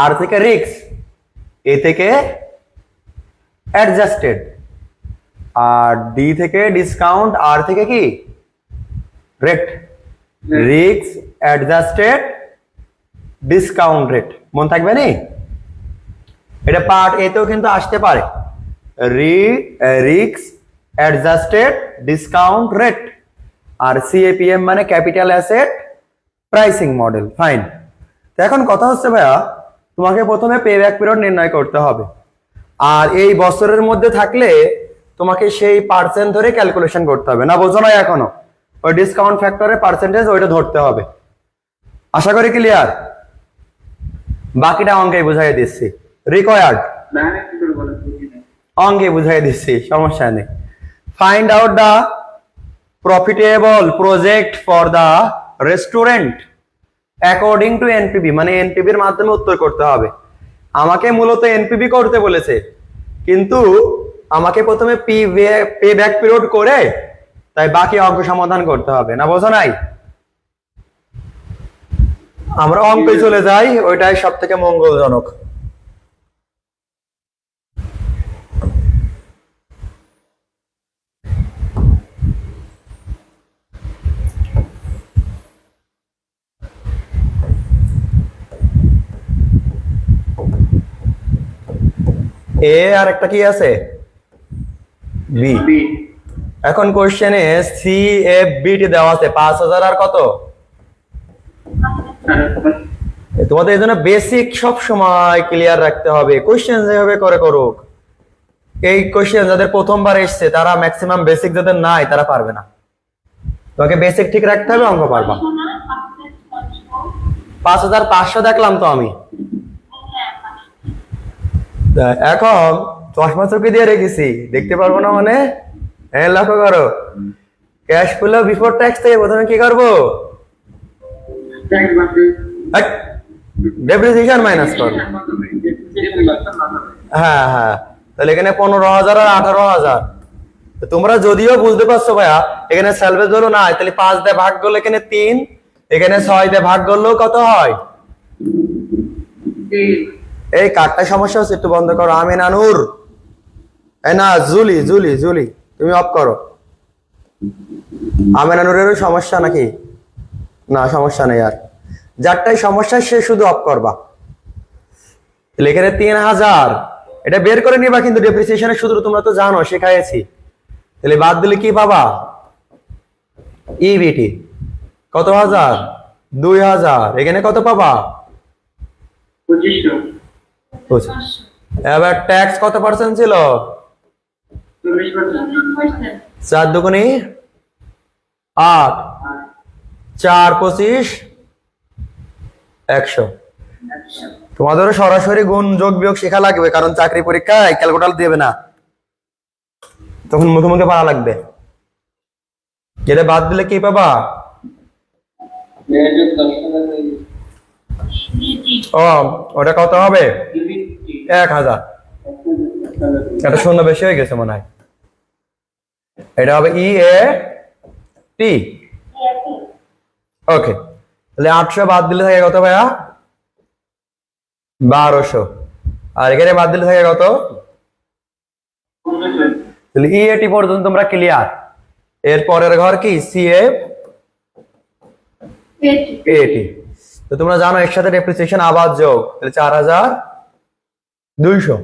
আর থেকে রিস্ক, এ থেকে অ্যাডজাস্টেড, আর ডি থেকে ডিসকাউন্ট, আর থেকে কি rate. Risk adjusted discount rate, মন থাকবে নি? এটা পার্ট এতেও কিন্তু আসতে পারে, রিস্ক অ্যাডজাস্টেড ডিসকাউন্ট রেট। আর সিএপিএম মানে capital asset pricing model. Fine. তো এখন কথা হচ্ছে ভাইয়া, তোমাকে প্রথমে পে ব্যাক পিরিয়ড নির্ণয় করতে হবে, আর এই বছরের মধ্যে থাকলে তোমাকে সেই পার্সেন্ট ধরে ক্যালকুলেশন করতে হবে। না বোঝো না এখনো? ওই ডিসকাউন্ট ফ্যাক্টরের পার্সেন্টেজ ওইটা ধরতে হবে। আশা করি ক্লিয়ার। বাকিটা অঙ্কে বুঝাই দিচ্ছি, রিকোয়ার্ড অঙ্কে বুঝাই দিচ্ছি, সমস্যা নেই। Find out the profitable project for the restaurant according to এনপিবি, মানে এনপিবির মাধ্যমে উত্তর করতে হবে। আমাকে মূলত এনপিবি করতে বলেছে, কিন্তু আমাকে প্রথমে পে ব্যাক পিরিয়ড করে তাই বাকি অঙ্ক সমাধান করতে হবে। না বোঝো নাই? আমরা অঙ্কে চলে যাই, ওইটাই সব থেকে মঙ্গলজনক। এ আর একটা কি আছে? বি। এখন কোশ্চেনে সি এফ বি টি দেওয়া আছে 5000 আর কত? তোমাদের এই জন্য বেসিক সব সময় ক্লিয়ার রাখতে হবে। কোশ্চেন যেভাবে করে করুক, এই কোশ্চেন যাদের প্রথমবার এসছে তারা ম্যাক্সিমাম বেসিক যাদের নাই তারা পারবে না। তোমাকে বেসিক ঠিক রাখতে হবে, অঙ্ক পারবা। 5500 দেখলাম তো আমি। এখন চশমা চোখে দিয়ে রেখেছি, দেখতে পারবো না মানে? হ্যাঁ, লক্ষ্য করো। ক্যাশ ফ্লো বিফোর ট্যাক্স থেকে প্রথমে কি করবো? ডেপ্রিসিয়েশন মাইনাস করবো। হ্যাঁ হ্যাঁ, তাহলে এখানে 15000 আর 18000। তোমরা যদিও বুঝতে পারছো ভাইয়া, এখানে স্যালভেজ হলো না, তাহলে 5 দিয়ে ভাগ করলে এখানে 3, এখানে 6 দিয়ে ভাগ করলেও কত হয়? এই কার্ডটা সমস্যা হচ্ছে, একটু বন্ধ করো। আমিনা নূর, না জুলি জুলি জুলি তুমি অফ করো। আমিনা নূরেরও সমস্যা নাকি? না, সমস্যা নেই। আর যারটাই সমস্যা সে শুধু অফ করবা। এখানে 3000, এটা বের করে নিবা, কিন্তু ডেপ্রিসিয়েশনের সূত্র তোমরা তো জানো, শেখাইছি। তাহলে বাদ দিলে কি পাবা? ইবিটি কত হাজার? 2000। এখানে কত পাবা? 2500। এবার ট্যাক্স কত পার্সেন্ট ছিল? 4 দুগুণে 8, 4 25 100। তোমাদেরও সরাসরি গুণ যোগ বিয়োগ শেখা লাগবে, কারণ চাকরি পরীক্ষায় ক্যালকুলেটর দেবে না, তখন মুখে মুখে পারা লাগবে। যেটা বাদ দিলে কি পাবা? ও, ওটা কত হবে? 1000। এটা শূন্য বেশি হয়ে গেছে মনে হয়। এটা হবে ই এ টি। ওকে, তাহলে 800 বাদ দিলে থাকে কত ভাইয়া? 1200। আর এখানে বাদ দিলে থাকে কত? তাহলে ই এ টি পর্যন্ত তোমরা ক্লিয়ার। এর পরের ঘর কি? সি এফ এ টি। তো তোমরা জানো এর সাথে ডেপ্রিসিয়েশন আবার যোগ, তাহলে 4200।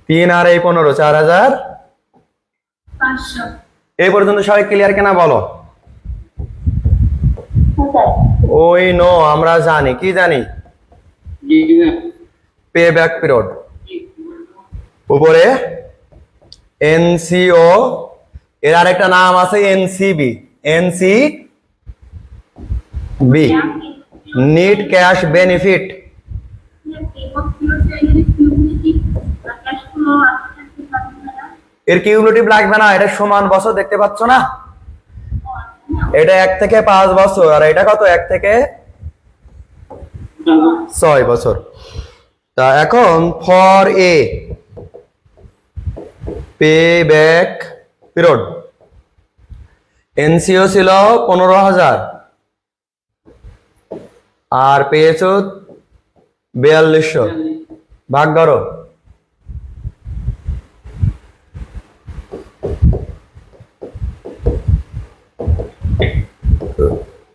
3 আর এই 15, 4500। এই পর্যন্ত সবাই ক্লিয়ার কিনা বলো? ওই নো, আমরা জানি। কি জানি? Pay back period. উপরে এনসিও, এর আরেকটা নাম আছে NCB. NCB net cash benefit. এর কিউমুলেটিভ লাগবে না, এটা সমান বছর দেখতে পাচ্ছ না, এটা 1 থেকে 5 বছর আর এটা কত 1 থেকে 6 বছর। তা এখন for a pay back period NCO ছিল 15,000 আর পেয়েছো 4200, ভাগ করো।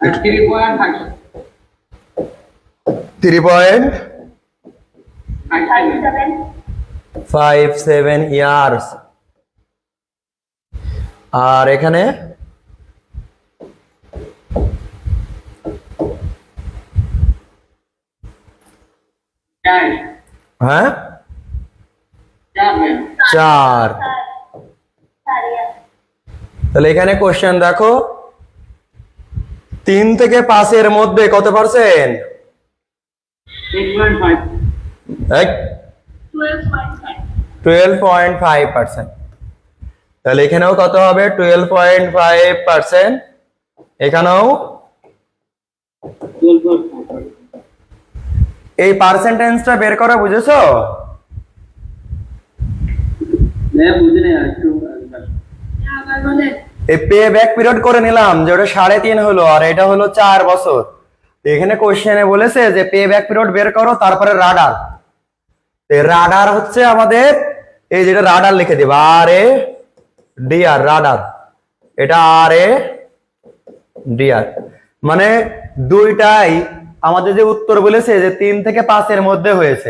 আর 3.5 3.57 ইয়ার্স। আর এখানে হ্যাঁ 4। তাহলে এখানে কোশ্চেন দেখো 3 থেকে 5 এর মধ্যে কত পার্সেন্ট? 8.5 12.5%। তাহলে এখানেও কত হবে? 12.5%। এখানেও 12.5 এই পার্সেন্টেজটা বের করা বুঝেছো? বুঝি না একটু আবার বলে এই পে ব্যাক পিরিয়ড করে নিলাম যে ওটা 3.5 হলো আর এটা হলো 4 বছর। তো এখানে কোশ্চেনে বলেছে যে পে ব্যাক পিরিয়ড বের করো, তারপরে রাডার। রাডার হচ্ছে আমাদের এই যেটা রাডার লিখে দেব আর এ ডি আর, রাডার, এটা আর এ ডি আর, মানে দুইটাই আমাদের যে উত্তর বলেছে যে 3 থেকে 5 এর মধ্যে হয়েছে,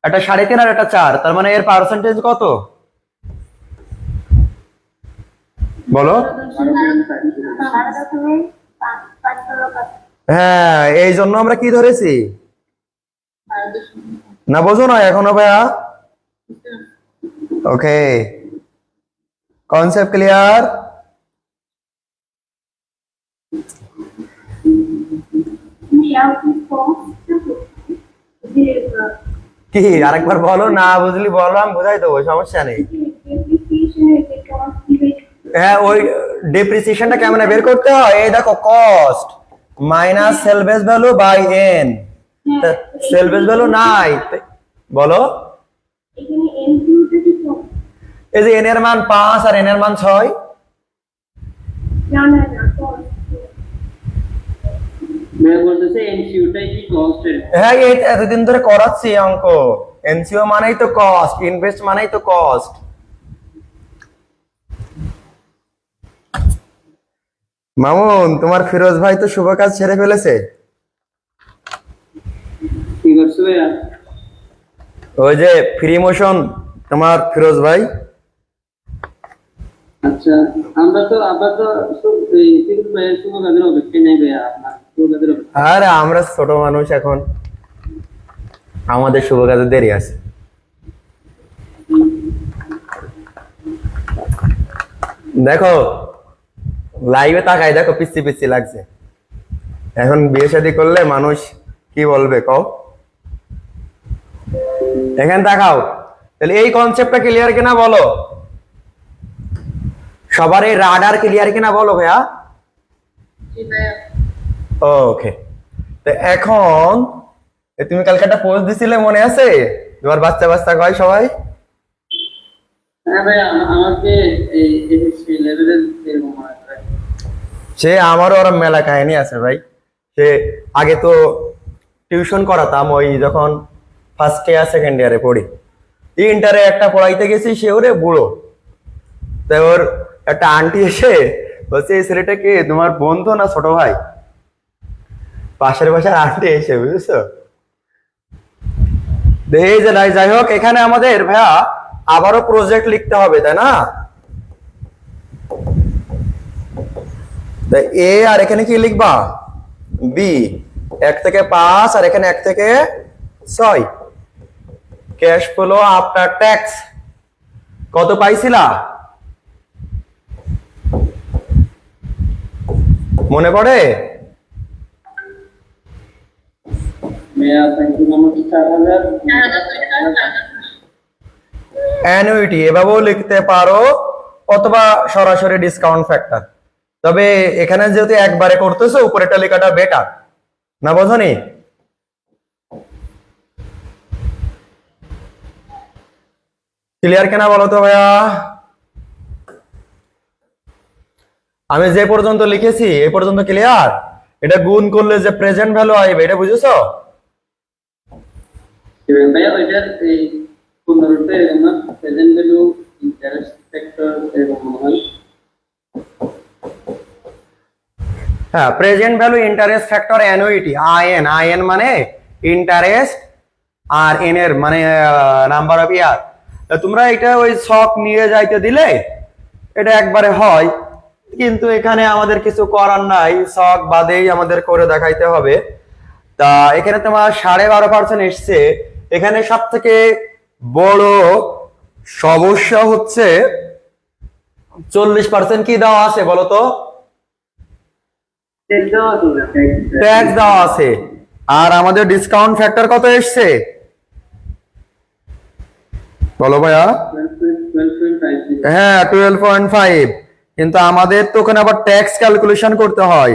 একটা 3.5 আর একটা 4, তার মানে এর পার্সেন্টেজ কত বলো? হ্যাঁ, এই জন্য আমরা কি ধরেছি না, বোঝো না এখনো ভাইয়া? ওকে, কনসেপ্ট ক্লিয়ার? কি আরেকবার বলো, না বুঝলি বলো, আমি বোঝাই দেবো, সমস্যা নেই। হ্যাঁ, ওই ডেপ্রিসিয়েশনটা কেমনে বের করতে হয়? এই দেখো, cost minus salvage value by n. Salvage value নাই, বলো এই যে এন এর মান 5 আর এন এর মান 6। বলতেছে এনসিউটাই কি কস্ট? হ্যাঁ, এই এতদিন ধরে করাচ্ছি অঙ্ক। এনসিও মানেই তো কস্ট, ইনভেস্ট মানেই তো কস্ট। মামুন, তোমার ফিরোজ ভাই তো শুভ কাজ ছেড়ে ফেলেছে। কি করছো ভাইয়া? ওই যে ফ্রি মোশন তোমার ফিরোজ ভাই। আচ্ছা, আমরা তো এই তিন ভাইয়ের শুভ কাজের অপেক্ষায় নেই ভাইয়া, আপনার শুভ কাজের অপেক্ষা। আরে আমরা ছোট মানুষ, এখন আমাদের শুভ কাজে দেরি আছে। দেখো লাইভে তাকাই, দেখো পিচ্ছি পিচ্ছি লাগছে। এখন বিয়ে শাদী করলে মানুষ কি বলবে কও? এখানে তাকাও। তাহলে এই কনসেপ্টটা ক্লিয়ার কিনা বলো? সবার এই রাডার ক্লিয়ার কিনা বলো ভাইয়া? ওকে, তো এখন তুমি কালকে একটা পোস্ট দিছিলে, মনে আছে? তোমার বাচ্চা বাচ্চা কয় সবাই? হ্যাঁ ভাইয়া, আমাকে এই এসএসসি লেভেলের এরকম মনে হয়। সে আমারও ওরম মেলা কাহিনী আছে ভাই। সে আগে তো টিউশন করাতাম, ওই যখন ফার্স্ট ইয়ার সেকেন্ড ইয়ারে পড়ি। ইন্টারে একটা পড়াইতে গেছি, সে ওরে বুড়ো। তাই ওর একটা আন্টি এসে বলছে, এই ছেলেটা কে, তোমার বন্ধু না ছোট ভাই? পাশের বাসার আন্টি এসে, বুঝেছো? এই যে যাই হোক, এখানে আমাদের ভাইয়া আবারও প্রজেক্ট লিখতে হবে, তাই না? এ আর এখানে কি লিখবা? বি। 1 থেকে 5 আর এখানে 1 থেকে 6। ক্যাশ ফ্লো আফটার ট্যাক্স কত পাইছিলা? মনে পড়ে? ভাইয়া, থ্যাংক ইউ, আমার 4000। অ্যানুইটি এভাবেও লিখতে পারো, অথবা সরাসরি ডিসকাউন্ট ফ্যাক্টর। তবে এখানে যেহেতু একবারে করতেছো, উপরেটা লেখাটা বেটার, না বোঝনি? ক্লিয়ার কেনা বলো তো ভাইয়া? আমি যে পর্যন্ত লিখেছি এই পর্যন্ত ক্লিয়ার? এটা গুণ করলে যে প্রেজেন্ট ভ্যালু আসবে, এটা বুঝেছো? ভাইয়া ওইটার এই 15টা এরকম না, প্রেজেন্ট ভ্যালু, ইন্টারেস্ট ফ্যাক্টর এরকম মনে হয়। হ্যাঁ, present value, interest factor, annuity, in. In মানে ইন্টারেস্ট, আর এন এর মানে নাম্বার অফ ইয়ার। তোমরা এটা ওই ছক নিয়ে যাইতে দিলে এটা একবারে হয়, কিন্তু এখানে আমাদের কিছু করার নাই, ছক বাদেই আমাদের করে দেখাইতে হবে। তা এখানে তোমার 12.5% এসছে। এখানে সব থেকে বড় সমস্যা হচ্ছে 40% কি দেওয়া আছে বলো তো? ট্যাক্স দেওয়া আছে। আর আমাদের ডিসকাউন্ট ফ্যাক্টর কত এসছে বলো ভাইয়া? 12.50। হ্যাঁ, 12.5। কিন্তু আমাদের তো ওখানে আবার ট্যাক্স ক্যালকুলেশন করতে হয়,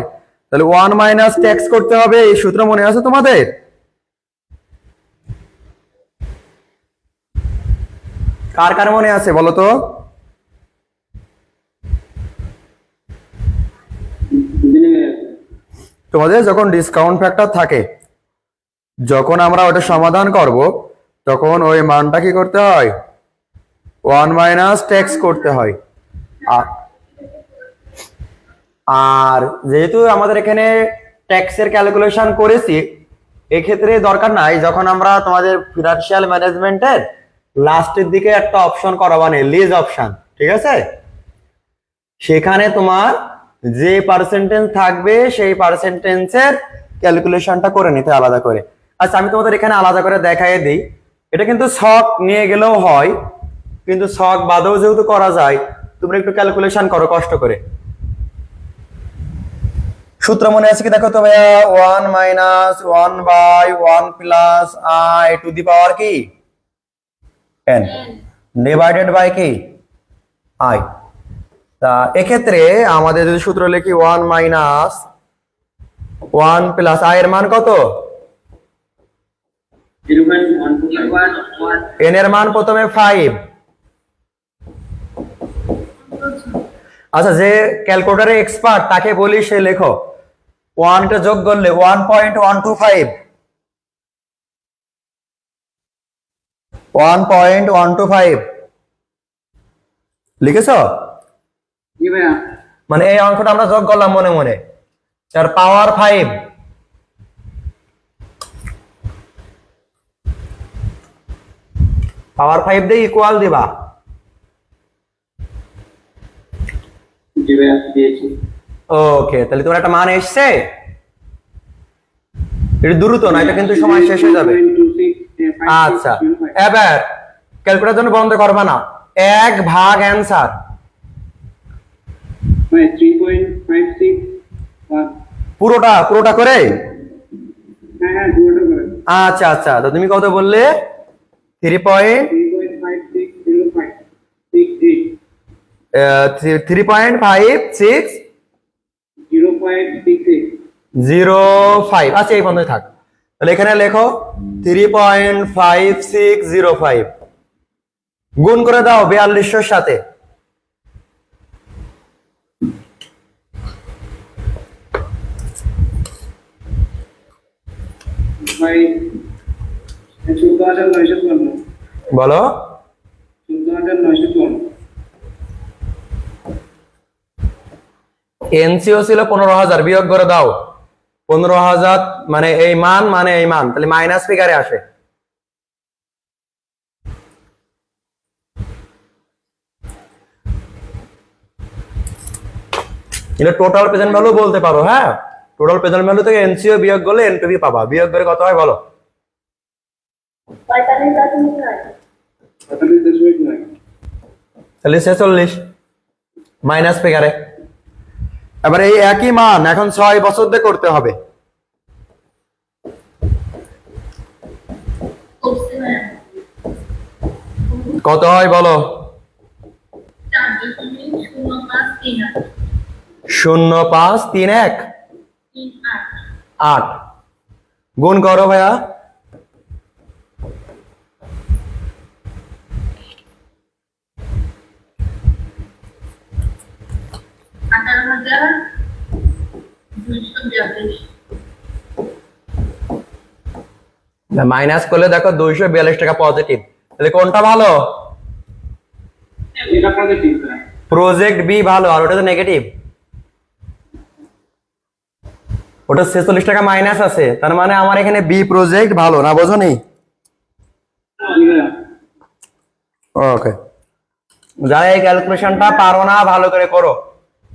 তাহলে 1 মাইনাস ট্যাক্স করতে হবে। এই সূত্র মনে আছে তোমাদের? কার কার মনে আছে বলো তো? তোমাদের যখন ডিসকাউন্ট ফ্যাক্টর থাকে, যখন আমরা ওটা সমাধান করব, তখন ওই মানটা কি করতে হয়? 1 মাইনাস ট্যাক্স করতে হয়। আর যেহেতু আমাদের এখানে ট্যাক্সের ক্যালকুলেশন করেছি, এক্ষেত্রে দরকার নাই। যখন আমরা তোমাদের ফিনান্সিয়াল ম্যানেজমেন্টের লাস্টের দিকে একটা অপশন করাবানে, লিজ অপশন, ঠিক আছে? সেখানে তোমার যে পার্সেন্টেজ থাকবে সেই পার্সেন্টেজের ক্যালকুলেশনটা করে নিতে আলাদা করে। আচ্ছা, আমি তোমাদের এখানে আলাদা করে দেখাই দিই। এটা কিন্তু ছক নিয়ে গেলেও হয়, কিন্তু ছক বাদেও যেহেতু করা যায়, তোমরা একটু ক্যালকুলেশন করো কষ্ট করে। সূত্র মনে আছে কি দেখো তো ভাইয়া? 1 minus 1 by 1 plus I to the power কি n ডিভাইডেড বাই কি আই। তা এক্ষেত্রে আমাদের যদি সূত্র লিখি 1 মাইনাস 1 প্লাস আই এর মান কত? n এর মান প্রথমে 5। আচ্ছা, যে ক্যালকুলেটরে এক্সপার্ট তাকে বলি সে লেখো 1 টা যোগ করলে 1.125 1.125 লিখেছো? জি ভাইয়া। মানে এই অঙ্কটা আমরা যোগ করলাম মনে মনে, তার পাওয়ার 5। পাওয়ার 5 দিয়ে ইকুয়াল দিবা। জি ভাইয়া দিয়েছি। ওকে, তাহলে তোমার একটা মান এসছে। এটা দ্রুত না, এটা কিন্তু সময় শেষ হয়ে যাবে। আচ্ছা, এবার ক্যালকুলেটর জন্য বন্ধ করবা না, 1 ভাগ অ্যানসার। 3.56 পুরোটা করে? হ্যাঁ পুরোটা করে। আচ্ছা আচ্ছা, তো তুমি কত বললে? 3.5605। আচ্ছা, এই বন্ধই থাক। তাহলে এখানে লেখো 3.5605 গুণ করে দাও 4200 সাথে। ভাই 14,954 বলো। 14,954 এনসিও ছিল 15,000, বিয়োগ করে দাও 15,000 মানে এই মান, মানে এই মান, তাহলে মাইনাস ফিগারে আসে। এটা টোটাল প্রেজেন্ট ভ্যালু বলতে পারো। হ্যাঁ, টোটাল প্রেজেন্ট ভ্যালু থেকে এনসিও বিয়োগ করলে এনপিভি পাবা। বিয়োগ করে কত হয় বলো? 45.9। তাহলে 46 মাইনাস ফিগারে। এবার এই একই মান এখন 6 বছর দিয়ে করতে হবে। কত হয় বলো? 4.0538 0531 8 গুণ করো ভাইয়া। 18,242 মাইনাস করলে দেখো 242 টাকা পজিটিভ। তাহলে কোনটা ভালো? এটা পজিটিভ স্যার। প্রজেক্ট বি ভালো, আর ওটা তো নেগেটিভ। ওটা 46 টাকা মাইনাস আছে, তার মানে আমার এখানে বি প্রজেক্ট ভালো না, বোঝো নি? ওকে, যারা এই ক্যালকুলেশনটা পারো না ভালো করে করো।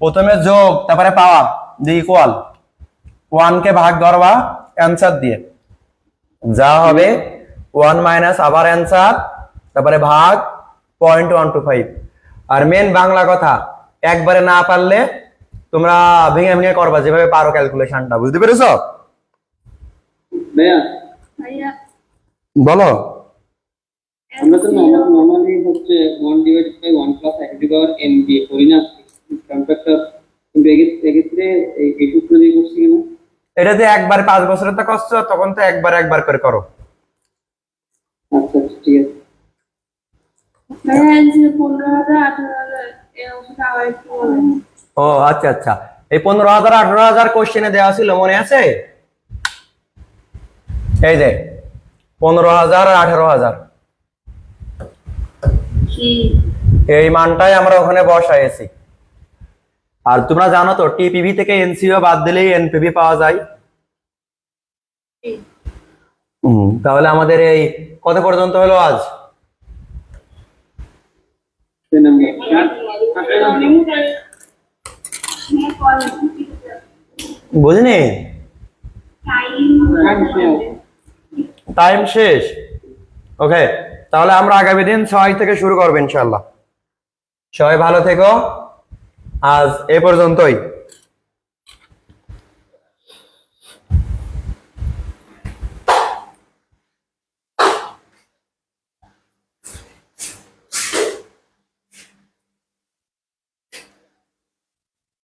প্রথমে যোগ, তারপরে পাওয়া, দিয়ে ইকুয়াল 1 কে ভাগ ধরবা অ্যানসার দিয়ে, যা হবে 1 মাইনাস আবার অ্যানসার, তারপরে ভাগ 0.125। আর মেন বাংলা কথা, একবারে না পারলে তোমরা ভেঙে ভেঙে করবা যেভাবে পারো ক্যালকুলেশনটা, বুঝতে পেরেছো? ভাইয়া ভাইয়া বলো। আমরা তো নরমালি হচ্ছে 1/1 প্লাস x টু পাওয়ার n দিয়ে করি না কন্ট্রাক্টর, কিন্তু এক্ষেত্রে এই সূত্র দিয়ে করছি কেন? এটা যে একবার 5 বছরের তো করছো, তখন তো একবার করে করো। আচ্ছা আচ্ছা, ঠিক আছে। ভাইয়া এই যে 15,000 18,000 এই অংশটা আবার একটু বলেন। ও আচ্ছা আচ্ছা, এই 15,000 18,000 কোশ্চেনে দেওয়া ছিল, মনে আছে? এই যে 15,000 আর 18,000 জি এই মানটাই আমরা ওখানে বসাইছি। আর তোমরা জানো তো টিপিভি থেকে এনসিও বাদ দিলেই এনপিভি পাওয়া যায়। জি। তাহলে আমাদের এই কত পর্যন্ত হলো আজ? 10 নাম্বার বুঝনি? টাইম শেষ। ওকে, তাহলে আমরা আগামী দিন 6 থেকে শুরু করবো ইনশাল্লাহ। সবাই ভালো থেকো, আজ এ পর্যন্তই।